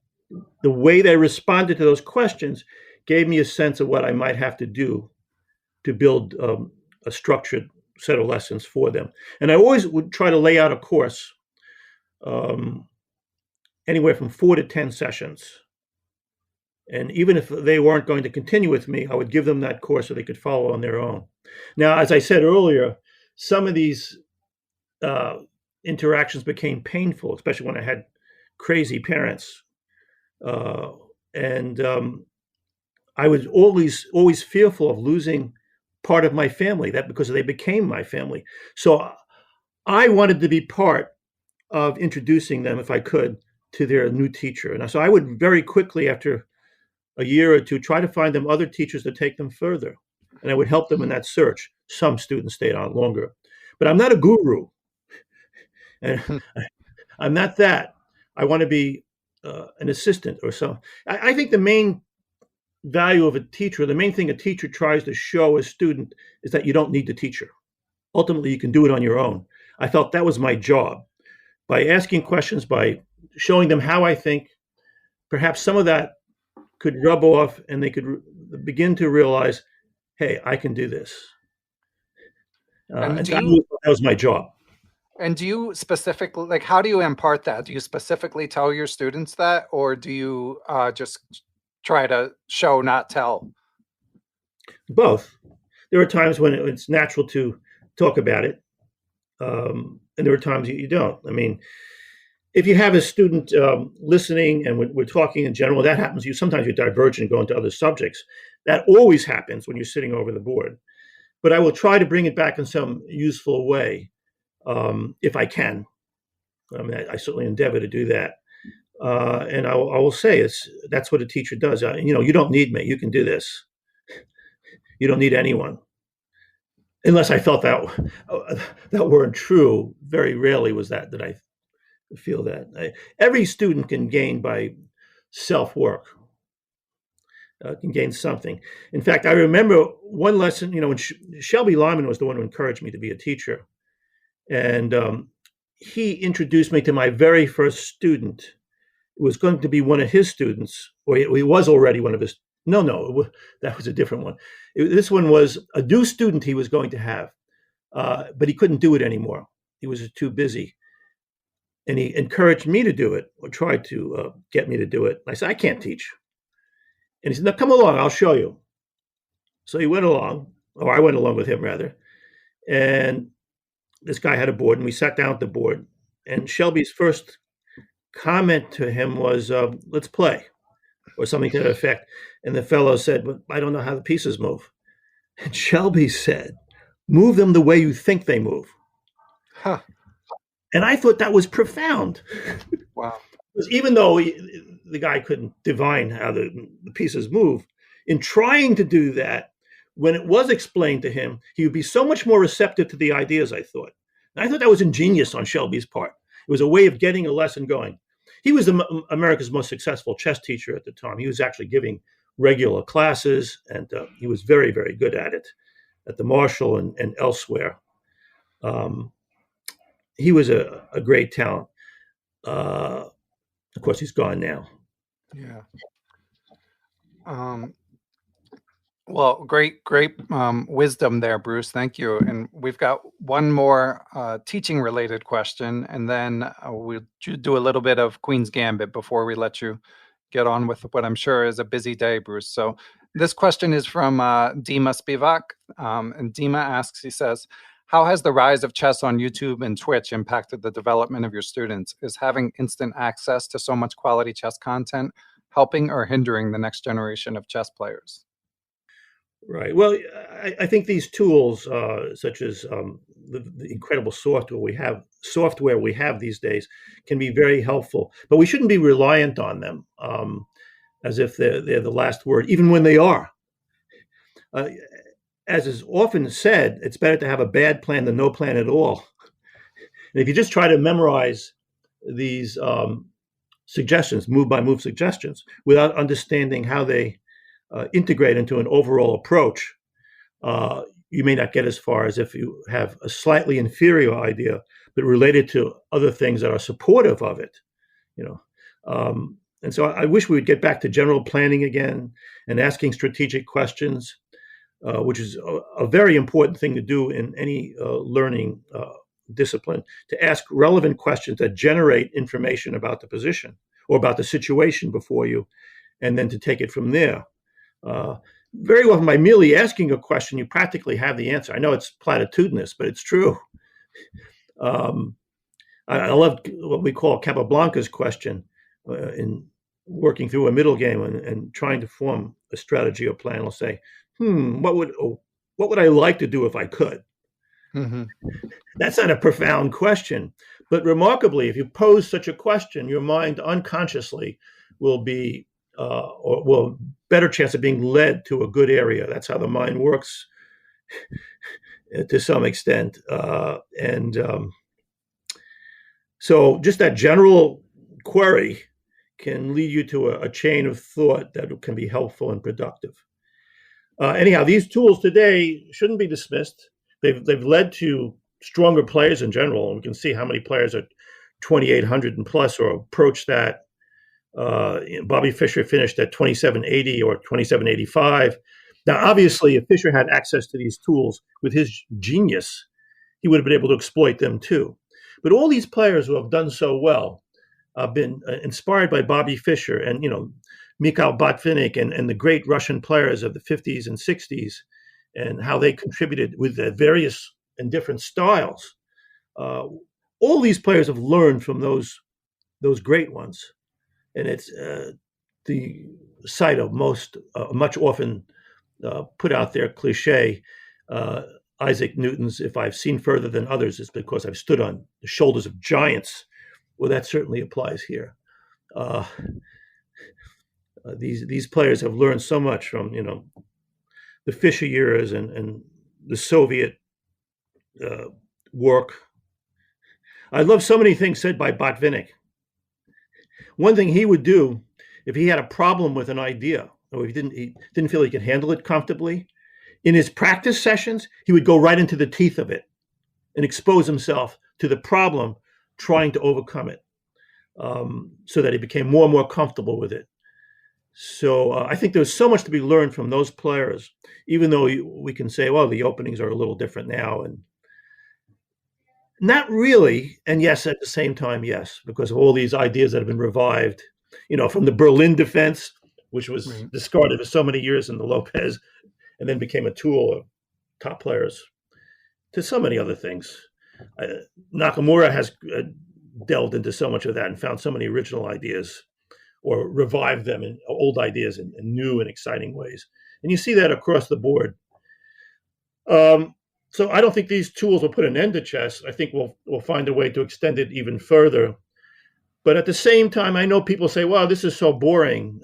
the way they responded to those questions gave me a sense of what I might have to do to build a structured set of lessons for them. And I always would try to lay out a course, anywhere from 4 to 10 sessions. And even if they weren't going to continue with me, I would give them that course so they could follow on their own. Now, as I said earlier, some of these interactions became painful, especially when I had crazy parents. And I was always fearful of losing part of my family, that because they became my family. So I wanted to be part of introducing them, if I could, to their new teacher. And so I would very quickly, after a year or two, try to find them other teachers to take them further. And I would help them in that search. Some students stayed on longer. But I'm not a guru. And I'm not that. I want to be an assistant or so. I think the main value of a teacher, the main thing a teacher tries to show a student, is that you don't need the teacher. Ultimately, you can do it on your own. I felt that was my job. By asking questions, by showing them how I think, perhaps some of that could rub off and they could begin to realize, hey, I can do this. And that was my job. And do you specifically, how do you impart that? Do you specifically tell your students that, or do you just try to show, not tell? Both. There are times when it's natural to talk about it, and there are times you don't. I mean, if you have a student listening and we're talking in general, that happens. Sometimes you diverge and go into other subjects. That always happens when you're sitting over the board. But I will try to bring it back in some useful way, if I can. I mean, I certainly endeavor to do that. And I will say that's what a teacher does. You don't need me. You can do this. You don't need anyone. Unless I felt that weren't true. Very rarely was that I feel that. Every student can gain by self-work. Can gain something. In fact, I remember one lesson, when Shelby Lyman was the one who encouraged me to be a teacher. And he introduced me to my very first student. It was going to be one of his students, or he was already one of his. No, that was a different one. This one was a new student he was going to have, but he couldn't do it anymore. He was too busy. And he encouraged me to do it, or tried to get me to do it. I said, I can't teach. And he said, no, come along, I'll show you. So he went along, or I went along with him, rather. And this guy had a board, and we sat down at the board. And Shelby's first comment to him was, let's play, or something to that effect. And the fellow said, but I don't know how the pieces move. And Shelby said, move them the way you think they move. Huh. And I thought that was profound. Wow. Because even though the guy couldn't divine how the pieces move, in trying to do that, when it was explained to him, he would be so much more receptive to the ideas, I thought. And I thought that was ingenious on Shelby's part. It was a way of getting a lesson going. He was America's most successful chess teacher at the time. He was actually giving regular classes, and he was very, very good at it, at the Marshall and elsewhere. He was a great talent. Of course, he's gone now. Yeah. Well, great wisdom there, Bruce. Thank you. And we've got one more teaching-related question, and then we'll do a little bit of Queen's Gambit before we let you get on with what I'm sure is a busy day, Bruce. So this question is from Dima Spivak, and Dima asks, he says, how has the rise of chess on YouTube and Twitch impacted the development of your students? Is having instant access to so much quality chess content helping or hindering the next generation of chess players? Right. Well, I think these tools, such as the incredible software we have these days, can be very helpful. But we shouldn't be reliant on them as if they're the last word, even when they are. As is often said, it's better to have a bad plan than no plan at all. And if you just try to memorize these suggestions, move-by-move suggestions, without understanding how they integrate into an overall approach, you may not get as far as if you have a slightly inferior idea, but related to other things that are supportive of it. And so I wish we would get back to general planning again and asking strategic questions, which is a very important thing to do in any learning discipline, to ask relevant questions that generate information about the position or about the situation before you, and then to take it from there. Very often, by merely asking a question, you practically have the answer. I know it's platitudinous, but it's true. I love what we call Capablanca's question in working through a middle game and trying to form a strategy or plan. I'll say, what would I like to do if I could? Mm-hmm. That's not a profound question, but remarkably, if you pose such a question, your mind unconsciously will be or will better chance of being led to a good area. That's how the mind works to some extent. So just that general query can lead you to a chain of thought that can be helpful and productive. Anyhow, these tools today shouldn't be dismissed. They've led to stronger players in general. And we can see how many players are 2,800 and plus or approach that. Bobby Fischer finished at 2780 or 2785. Now, obviously, if Fischer had access to these tools with his genius, he would have been able to exploit them too. But all these players who have done so well have been inspired by Bobby Fischer and, Mikhail Botvinnik and the great Russian players of the 50s and 60s, and how they contributed with their various and different styles. All these players have learned from those great ones. And it's the site of much often put out there cliche, Isaac Newton's, if I've seen further than others, it's because I've stood on the shoulders of giants. Well, that certainly applies here. These players have learned so much from, the Fischer years and the Soviet work. I love so many things said by Botvinnik. One thing he would do if he had a problem with an idea, or he didn't feel he could handle it comfortably, in his practice sessions, he would go right into the teeth of it and expose himself to the problem, trying to overcome it, so that he became more and more comfortable with it. So I think there's so much to be learned from those players, even though we can say, well, the openings are a little different now. And not really. And yes, at the same time, yes, because of all these ideas that have been revived, from the Berlin defense, which was discarded for so many years in the Lopez, and then became a tool of top players, to so many other things. Nakamura has delved into so much of that and found so many original ideas, or revived them in old ideas in new and exciting ways. And you see that across the board. So I don't think these tools will put an end to chess. I think we'll find a way to extend it even further. But at the same time, I know people say, wow, this is so boring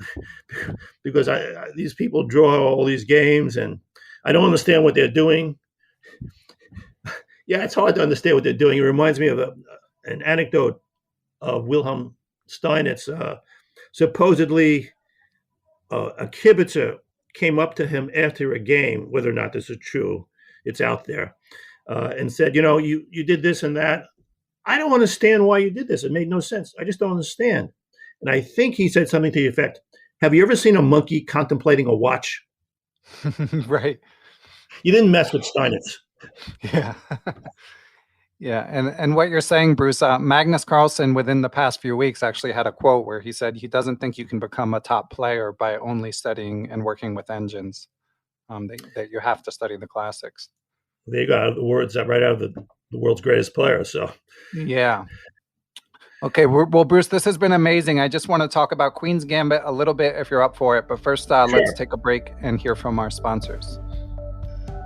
because these people draw all these games and I don't understand what they're doing. Yeah, it's hard to understand what they're doing. It reminds me of an anecdote of Wilhelm Steinitz. Supposedly, a kibitzer came up to him after a game, whether or not this is true, it's out there, and said, you did this and that. I don't understand why you did this. It made no sense. I just don't understand. And I think he said something to the effect, have you ever seen a monkey contemplating a watch? Right. You didn't mess with Steinitz. Yeah. Yeah. And what you're saying, Bruce, Magnus Carlsen within the past few weeks actually had a quote where he said he doesn't think you can become a top player by only studying and working with engines, that you have to study the classics. They got the words right out of the world's greatest player. So, yeah. Okay. Well, Bruce, this has been amazing. I just want to talk about Queen's Gambit a little bit if you're up for it. But first, let's take a break and hear from our sponsors.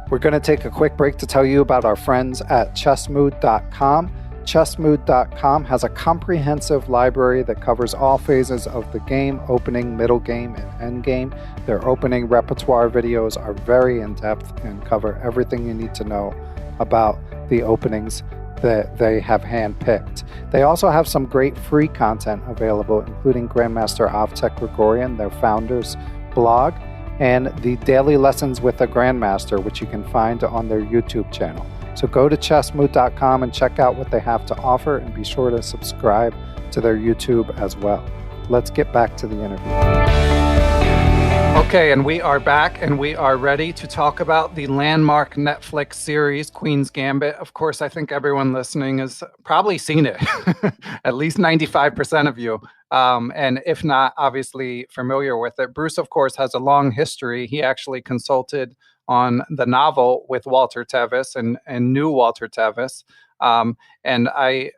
We're going to take a quick break to tell you about our friends at chessmood.com. Chessmood.com has a comprehensive library that covers all phases of the game, opening, middle game, and end game. Their opening repertoire videos are very in-depth and cover everything you need to know about the openings that they have handpicked. They also have some great free content available, including Grandmaster Avtek Gregorian, their founder's blog, and the Daily Lessons with a Grandmaster, which you can find on their YouTube channel. So go to chessmood.com and check out what they have to offer, and be sure to subscribe to their YouTube as well. Let's get back to the interview. Okay, and we are back, and we are ready to talk about the landmark Netflix series, Queen's Gambit. Of course, I think everyone listening has probably seen it, at least 95% of you. And if not, obviously familiar with it. Bruce, of course, has a long history. He actually consulted on the novel with Walter Tevis and knew Walter Tevis. And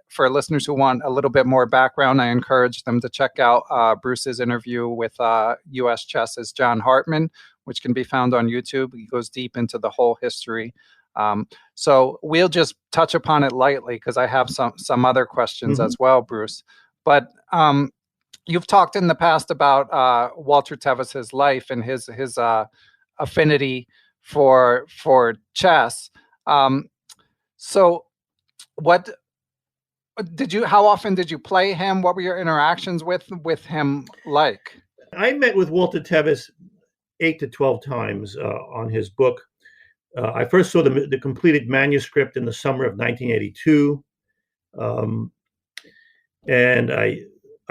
for listeners who want a little bit more background, I encourage them to check out Bruce's interview with U.S. Chess's John Hartman, which can be found on YouTube. He goes deep into the whole history. So we'll just touch upon it lightly because I have some other questions as well, Bruce. But you've talked in the past about Walter Tevis's life and his affinity for chess. So what how often did you play him? What were your interactions with him like? I met with Walter Tevis 8 to 12 times on his book. I first saw the completed manuscript in the summer of 1982. And I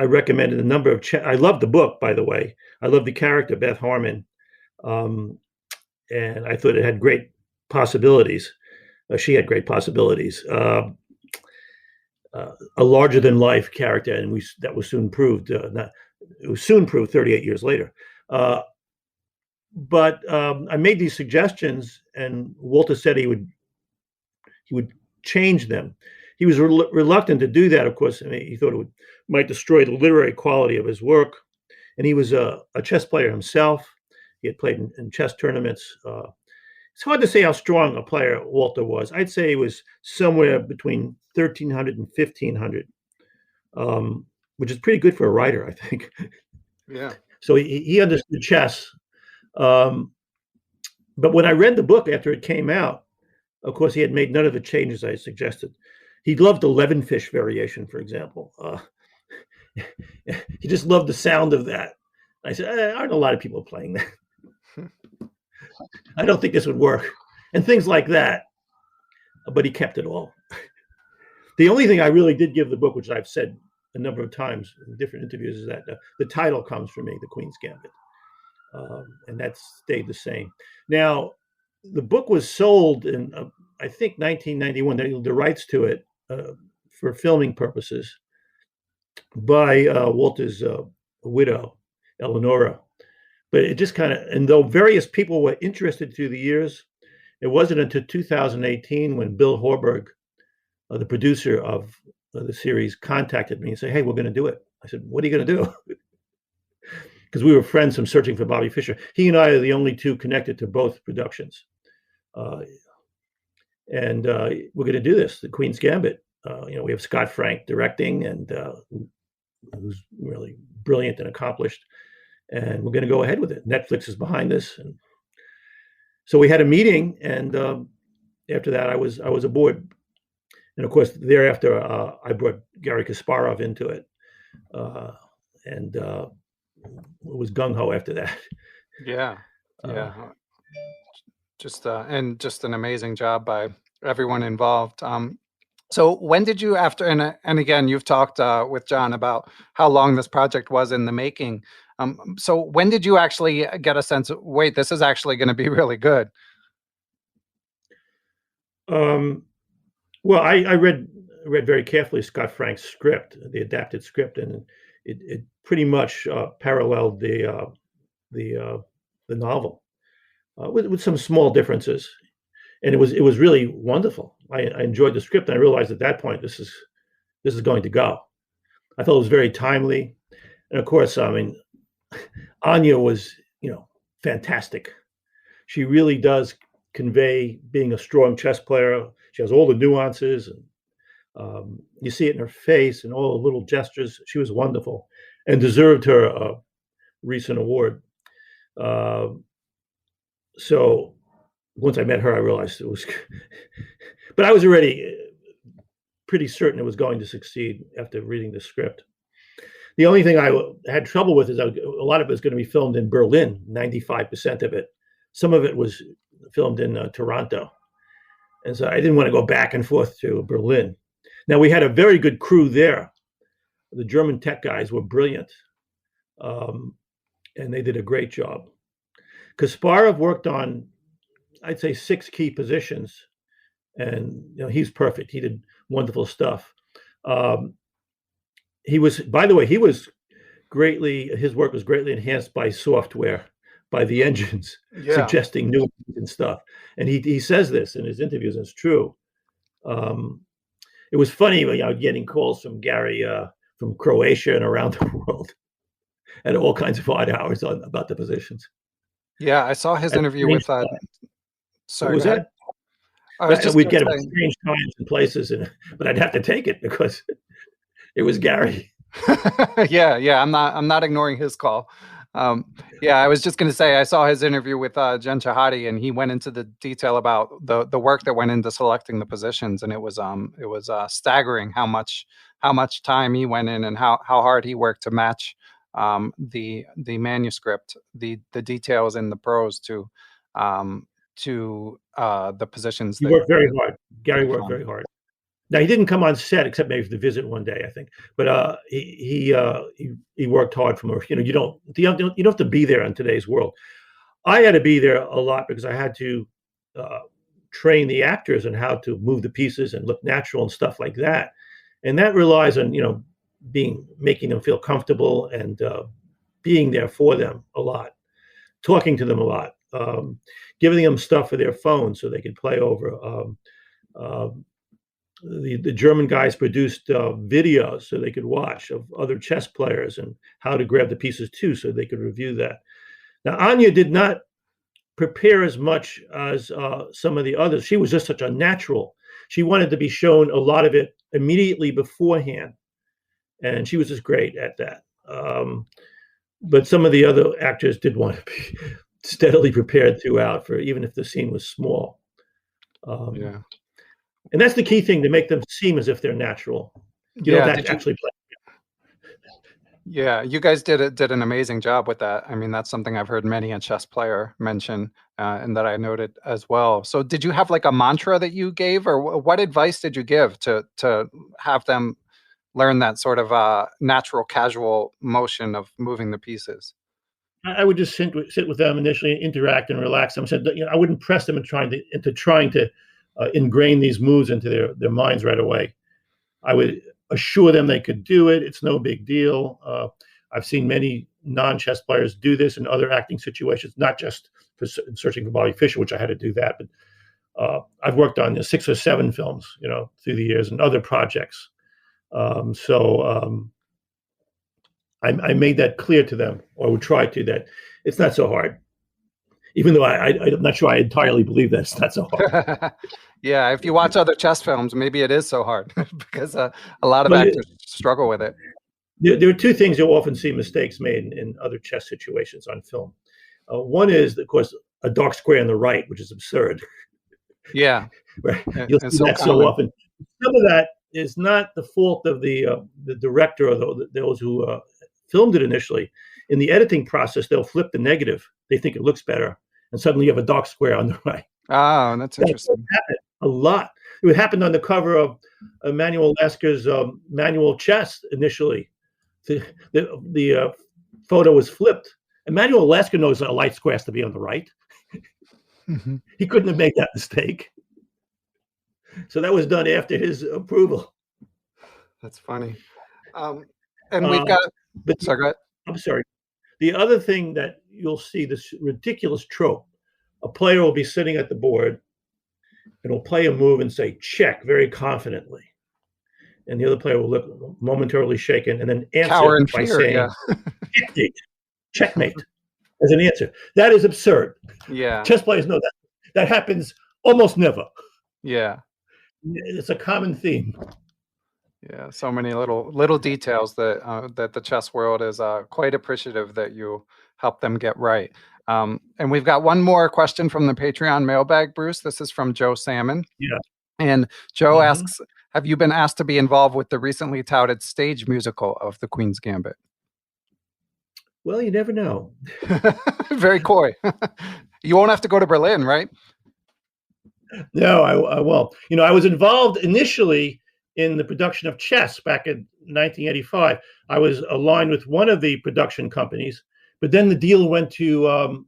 recommended a number of I love the book, by the way. I love the character, Beth Harmon. And I thought it had great possibilities. She had great possibilities. A larger-than-life character, and that was soon proved. It was soon proved 38 years later. But I made these suggestions, and Walter said he would change them. He was reluctant to do that, of course. I mean, he thought it might destroy the literary quality of his work. And he was a chess player himself. He had played in chess tournaments. It's hard to say how strong a player Walter was. I'd say he was somewhere between 1,300 and 1,500, which is pretty good for a writer, I think. Yeah. So he understood chess. But when I read the book after it came out, of course, he had made none of the changes I suggested. He loved the Levenfish variation, for example. He just loved the sound of that. I said, aren't a lot of people playing that. I don't think this would work. And things like that. But he kept it all. The only thing I really did give the book, which I've said a number of times in different interviews, is that the title comes from me, The Queen's Gambit. And that stayed the same. Now, the book was sold in, I think, 1991, the rights to it for filming purposes by Walter's widow, Eleonora. But it just kind of, and though various people were interested through the years, it wasn't until 2018 when Bill Horberg, the producer of the series, contacted me and said, "Hey, we're going to do it." I said, "What are you going to do?" Because we were friends from Searching for Bobby Fischer. He and I are the only two connected to both productions. And we're going to do this, The Queen's Gambit. We have Scott Frank directing, and who's really brilliant and accomplished. And we're going to go ahead with it. Netflix is behind this. And so we had a meeting, and after that, I was aboard. And of course, thereafter, I brought Garry Kasparov into it. And it was gung-ho after that. Yeah. Just an amazing job by everyone involved. So when did you, after, and again, you've talked with John about how long this project was in the making. So when did you actually get a sense of, wait, this is actually going to be really good? Well, I read very carefully Scott Frank's script, the adapted script, and it pretty much paralleled the novel with some small differences, and it was really wonderful. I enjoyed the script, and I realized at that point this is going to go. I thought it was very timely, and of course, I mean, Anya was fantastic. She really does convey being a strong chess player. She has all the nuances, and you see it in her face and all the little gestures. She was wonderful and deserved her recent award. So once I met her, I realized it was, but I was already pretty certain it was going to succeed after reading the script. The only thing I had trouble with is a lot of it was going to be filmed in Berlin, 95% of it. Some of it was filmed in Toronto. And so I didn't want to go back and forth to Berlin. Now, we had a very good crew there. The German tech guys were brilliant, and they did a great job. Kasparov worked on, I'd say, 6 key positions, and he's perfect. He did wonderful stuff. He was, by the way, his work was greatly enhanced by software, by the engines, suggesting new and stuff. And he says this in his interviews, and it's true. It was funny, getting calls from Garry from Croatia and around the world at all kinds of odd hours about the positions. Yeah, I saw his interview with. Sorry, was that? We'd get him at strange times and places, but I'd have to take it because it was Garry. Yeah. I'm not ignoring his call. I was just going to say I saw his interview with Jen Chahadi, and he went into the detail about the work that went into selecting the positions, and it was staggering how much time he went in and how hard he worked to match the manuscript, the details in the prose to the positions. He worked very hard. Garry worked very hard. Now, he didn't come on set except maybe to visit one day, I think. But he worked hard from you don't have to be there in today's world. I had to be there a lot because I had to train the actors on how to move the pieces and look natural and stuff like that. And that relies on making them feel comfortable and being there for them a lot, talking to them a lot, giving them stuff for their phones so they could play over. The German guys produced videos so they could watch of other chess players and how to grab the pieces too, so they could review that. Now, Anya did not prepare as much as some of the others. She was just such a natural. She wanted to be shown a lot of it immediately beforehand, and she was just great at that. But some of the other actors did want to be steadily prepared throughout, for even if the scene was small. And that's the key thing, to make them seem as if they're natural. You don't have to actually play. Yeah, you guys did an amazing job with that. I mean, that's something I've heard many a chess player mention, and that I noted as well. So, did you have like a mantra that you gave, or what advice did you give to have them learn that sort of natural, casual motion of moving the pieces? I would just sit with them initially, interact and relax them. Said, you know, I wouldn't press them into trying to ingrain these moves into their minds right away. I would assure them they could do it. It's no big deal. I've seen many non-chess players do this in other acting situations, not just for searching for Bobby Fischer, which I had to do that, but I've worked on 6 or 7 films, you know, through the years and other projects. I made that clear to them, or would try to, that it's not so hard. Even though I'm not sure I entirely believe that it's not so hard. Yeah, if you watch other chess films, maybe it is so hard because a lot of But actors struggle with it. there are 2 things you'll often see mistakes made in other chess situations on film. One is, of course, a dark square on the right, which is absurd. Yeah, You'll and see so that so common. often. Some of that is not the fault of the director or those who filmed it initially. In the editing process, they'll flip the negative. They think it looks better, and suddenly you have a dark square on the right. Oh, that's That interesting. happened a lot. It happened on the cover of Manuel Lasker's Manual Chess initially. The photo was flipped. Emmanuel Lasker knows a light square has to be on the right. Mhm. He couldn't have made that mistake. So that was done after his approval. That's funny. And we've Uh, got, but sorry, go ahead. I'm sorry. The other thing that you'll see, this ridiculous trope: a player will be sitting at the board and will play a move and say check very confidently, and the other player will look momentarily shaken and then Cower answer in by fear. Yeah. saying checkmate, checkmate as an answer. That is absurd. Yeah. Chess players know that. That happens almost never. Yeah. It's a common theme. Yeah. So many little details that the chess world is quite appreciative that you help them get right. And we've got one more question from the Patreon mailbag, Bruce. This is from Joe Salmon. Yeah. And Joe Mm-hmm. asks, have you been asked to be involved with the recently touted stage musical of The Queen's Gambit? Well, you never know. Very coy. You won't have to go to Berlin, right? No, I won't. You know, I was involved initially in the production of Chess back in 1985. I was aligned with one of the production companies, but then the deal went to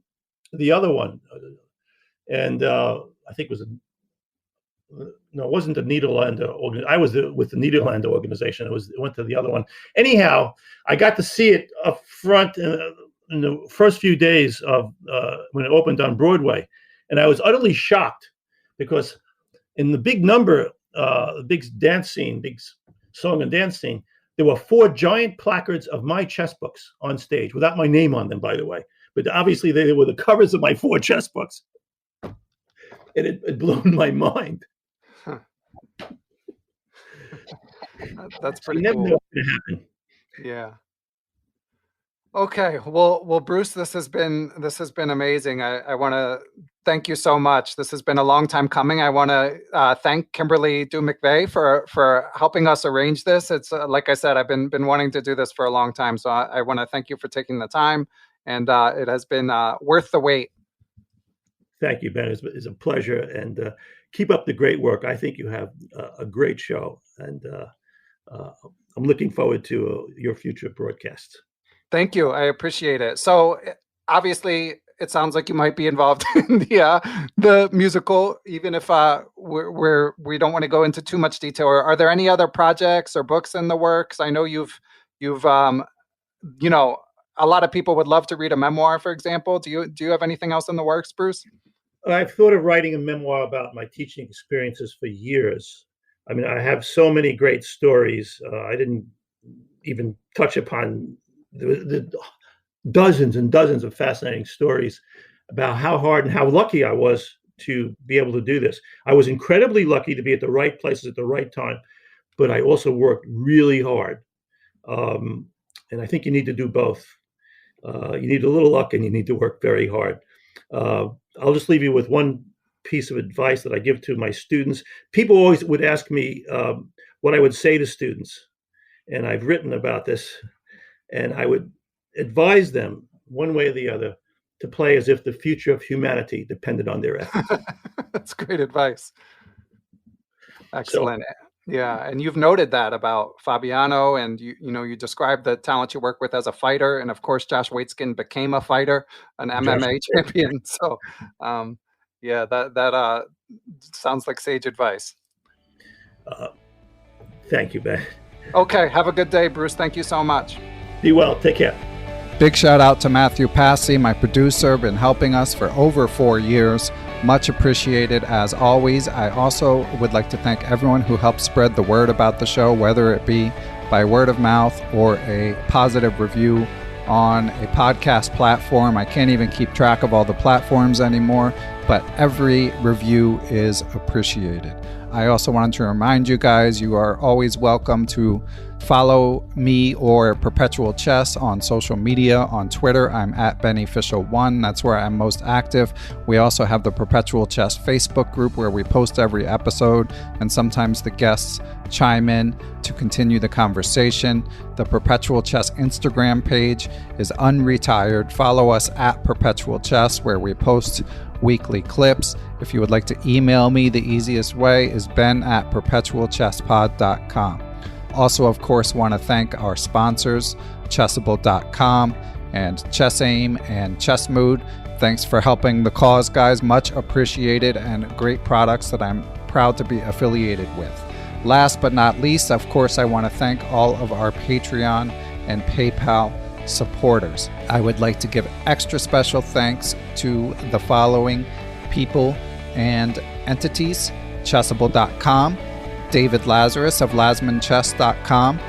the other one, and I think it was no, it wasn't the Niederlande. I was with the Niederlande organization. It went to the other one. Anyhow, I got to see it up front in the first few days of when it opened on Broadway, and I was utterly shocked because in the big number, the big dance scene, big song and dance scene, there were 4 giant placards of my chess books on stage, without my name on them, by the way. But obviously, they were the covers of my 4 chess books, and it blew my mind. Huh. That's So you pretty never know cool. what's going to happen. Yeah. Okay. Well, Bruce, this has been amazing. I want to thank you so much. This has been a long time coming. I want to thank Kimberly Du McVeigh for helping us arrange this. It's like I said, I've been wanting to do this for a long time. So I want to thank you for taking the time, and it has been worth the wait. Thank you, Ben. It's a pleasure, and keep up the great work. I think you have a great show, and I'm looking forward to your future broadcasts. Thank you. I appreciate it. So obviously, it sounds like you might be involved in the musical, even if we don't want to go into too much detail. Are there any other projects or books in the works? I know you've you know, a lot of people would love to read a memoir, for example. Do you have anything else in the works, Bruce? I've thought of writing a memoir about my teaching experiences for years. I mean, I have so many great stories. I didn't even touch upon the dozens and dozens of fascinating stories about how hard and how lucky I was to be able to do this. I was incredibly lucky to be at the right places at the right time, but I also worked really hard. Um, and I think you need to do both. You need a little luck and you need to work very hard. Uh, I'll just leave you with one piece of advice that I give to my students. People always would ask me what I would say to students, and I've written about this. And I would advise them one way or the other to play as if the future of humanity depended on their efforts. That's great advice. Excellent. Yeah, and you've noted that about Fabiano, and you described the talent you work with as a fighter, and of course, Josh Waitzkin became a fighter, an MMA champion. So, yeah, that sounds like sage advice. Thank you, Ben. Okay, have a good day, Bruce. Thank you so much. Be well. Take care. Big shout out to Matthew Passy, my producer, been helping us for over 4 years. Much appreciated as always. I also would like to thank everyone who helped spread the word about the show, whether it be by word of mouth or a positive review on a podcast platform. I can't even keep track of all the platforms anymore, but every review is appreciated. I also wanted to remind you guys, you are always welcome to follow me or Perpetual Chess on social media. On Twitter, I'm at BennyFischer1. That's where I'm most active. We also have the Perpetual Chess Facebook group where we post every episode, and sometimes the guests chime in to continue the conversation. The Perpetual Chess Instagram page is unretired. Follow us at Perpetual Chess where we post weekly clips. If you would like to email me, the easiest way is ben@perpetualchesspod.com. Also, of course, want to thank our sponsors, Chessable.com and ChessAim and ChessMood. Thanks for helping the cause, guys. Much appreciated, and great products that I'm proud to be affiliated with. Last but not least, of course, I want to thank all of our Patreon and PayPal supporters. I would like to give extra special thanks to the following people and entities: Chessable.com, David Lazarus of LazmanChess.com,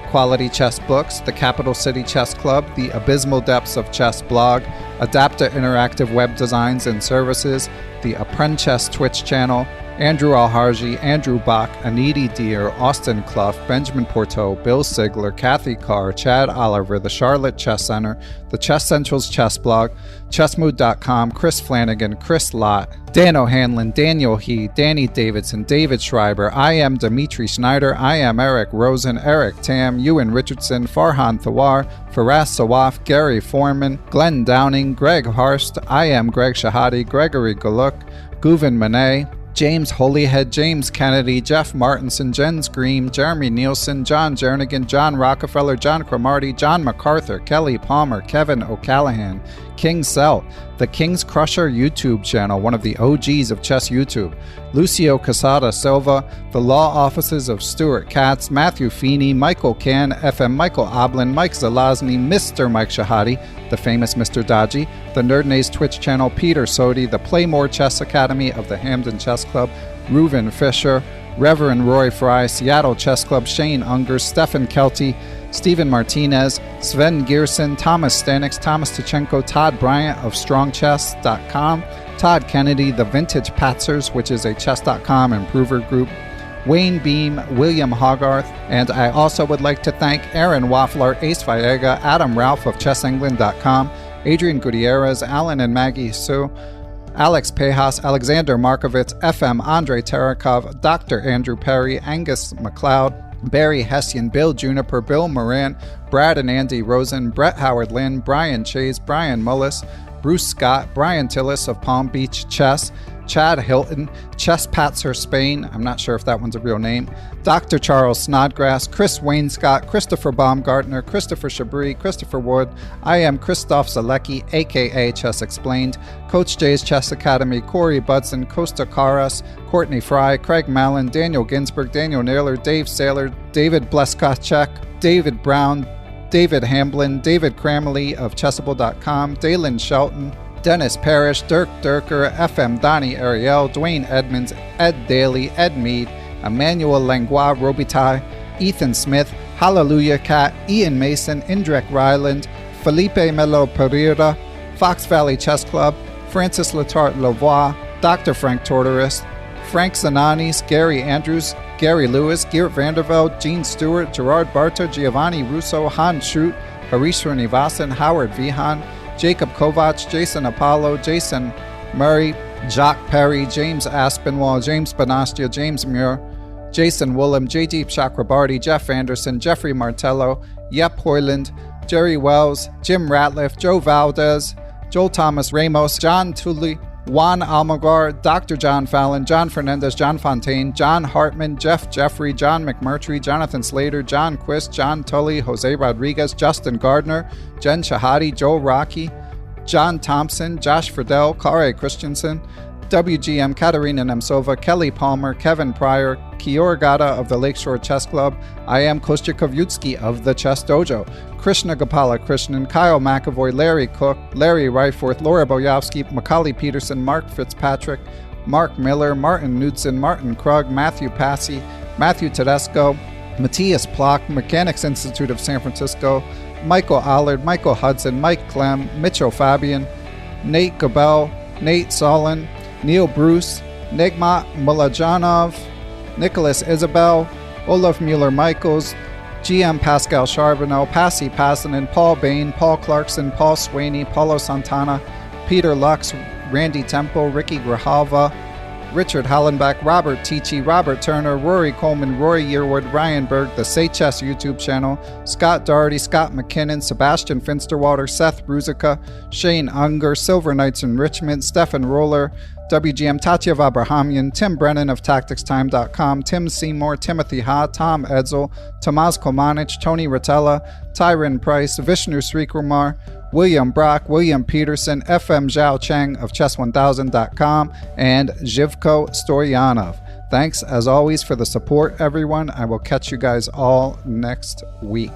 Quality Chess Books, the Capital City Chess Club, the Abysmal Depths of Chess blog, Adapta Interactive Web Designs and Services, the Apprend Chess Twitch channel, Andrew Alharji, Andrew Bach, Aniti Deer, Austin Clough, Benjamin Porteau, Bill Sigler, Kathy Carr, Chad Oliver, the Charlotte Chess Center, the Chess Central's Chess Blog, Chessmood.com, Chris Flanagan, Chris Lott, Dan O'Hanlon, Daniel He, Danny Davidson, David Schreiber, I am Dimitri Schneider, I am Eric Rosen, Eric Tam, Ewan Richardson, Farhan Thawar, Faraz Sawaf, Gary Foreman, Glenn Downing, Greg Harst, I am Greg Shahadi, Gregory Galuk, Guven Manet, James Holyhead, James Kennedy, Jeff Martinson, Jens Green, Jeremy Nielsen, John Jernigan, John Rockefeller, John Cromartie, John MacArthur, Kelly Palmer, Kevin O'Callahan, King Celt, the King's Crusher YouTube channel, one of the OGs of chess YouTube, Lucio Casada Silva, the law offices of Stuart Katz, Matthew Feeney, Michael Can, FM Michael Oblin, Mike Zelazny, Mr. Mike Shahadi, the famous Mr. Dodgy, the Nerdnays Twitch channel, Peter Sodi, the Playmore Chess Academy of the Hamden Chess Club, Reuven Fisher, Reverend Roy Fry, Seattle Chess Club, Shane Unger, Stefan Kelty, Stephen Martinez, Sven Gierson, Thomas Stanix, Thomas Tachenko, Todd Bryant of StrongChess.com, Todd Kennedy, The Vintage Patzers, which is a Chess.com improver group, Wayne Beam, William Hogarth, and I also would like to thank Aaron Waffler, Ace Viega, Adam Ralph of ChessEngland.com, Adrian Gutierrez, Alan and Maggie Sue, Alex Pejas, Alexander Markovitz, FM Andrei Terakov, Dr. Andrew Perry, Angus McLeod, Barry Hessian, Bill Juniper, Bill Moran, Brad and Andy Rosen, Brett Howard Lynn, Brian Chase, Brian Mullis, Bruce Scott, Brian Tillis of Palm Beach Chess, Chad Hilton, Chess Patzer Spain, I'm not sure if that one's a real name, Dr. Charles Snodgrass, Chris Wainscott, Christopher Baumgartner, Christopher Chabris, Christopher Wood, I am Christoph Zalecki, aka Chess Explained, Coach J's Chess Academy, Corey Budson, Costa Caras, Courtney Fry, Craig Mallon, Daniel Ginsberg, Daniel Naylor, Dave Saylor, David Bleskacek, David Brown, David Hamblin, David Cramley of Chessable.com, Dalen Shelton, Dennis Parrish, Dirk Durker, FM Donnie Ariel, Dwayne Edmonds, Ed Daly, Ed Mead, Emmanuel Langlois Robitaille, Ethan Smith, Hallelujah Cat, Ian Mason, Indrek Ryland, Felipe Melo Pereira, Fox Valley Chess Club, Francis Letarte Lavoie, Dr. Frank Tortoris, Frank Zananis, Gary Andrews, Gary Lewis, Geert Vandervelde, Gene Stewart, Gerard Barta, Giovanni Russo, Han Schrute, Harish Srinivasan, Howard Vihan, Jacob Kovac, Jason Apollo, Jason Murray, Jacques Perry, James Aspinwall, James Bonastia, James Muir, Jason Woolham, J.D. Chakrabarty, Jeff Anderson, Jeffrey Martello, Yep Hoyland, Jerry Wells, Jim Ratliff, Joe Valdez, Joel Thomas Ramos, John Tully, Juan Almagar, Dr. John Fallon, John Fernandez, John Fontaine, John Hartman, Jeff Jeffrey, John McMurtry, Jonathan Slater, John Quist, John Tully, Jose Rodriguez, Justin Gardner, Jen Shahadi, Joel Rocky, John Thompson, Josh Friedel, Kare Christensen, WGM Katarina Nemtsova, Kelly Palmer, Kevin Pryor, Kiora Gata of the Lakeshore Chess Club, I am Kostya Kovyutsky of the Chess Dojo, Krishna Gopala Krishnan, Kyle McAvoy, Larry Cook, Larry Ryforth, Laura Boyowski, Macaulay Peterson, Mark Fitzpatrick, Mark Miller, Martin Knudsen, Martin Krug, Matthew Passy, Matthew Tedesco, Matthias Plock, Mechanics Institute of San Francisco, Michael Allard, Michael Hudson, Mike Clem, Mitchell Fabian, Nate Gabel, Nate Solon, Neil Bruce, Nigmat Mulajanov, Nicholas Isabel, Olaf Mueller-Michaels, GM Pascal Charbonneau, Passy Passanen, Paul Bain, Paul Clarkson, Paul Swaney, Paulo Santana, Peter Lux, Randy Temple, Ricky Grijalva, Richard Hallenbeck, Robert Tichy, Robert Turner, Rory Coleman, Roy Yearwood, Ryan Berg, the Say Chess YouTube channel, Scott Doherty, Scott McKinnon, Sebastian Finsterwater, Seth Ruzica, Shane Unger, Silver Knights in Richmond, Stefan Roller, WGM Tatyev Abrahamian, Tim Brennan of TacticsTime.com, Tim Seymour, Timothy Ha, Tom Edsel, Tomas Komanich, Tony Rotella, Tyron Price, Vishnu Srikumar, William Brock, William Peterson, FM Zhao Cheng of Chess1000.com, and Zhivko Stoyanov. Thanks, as always, for the support, everyone. I will catch you guys all next week.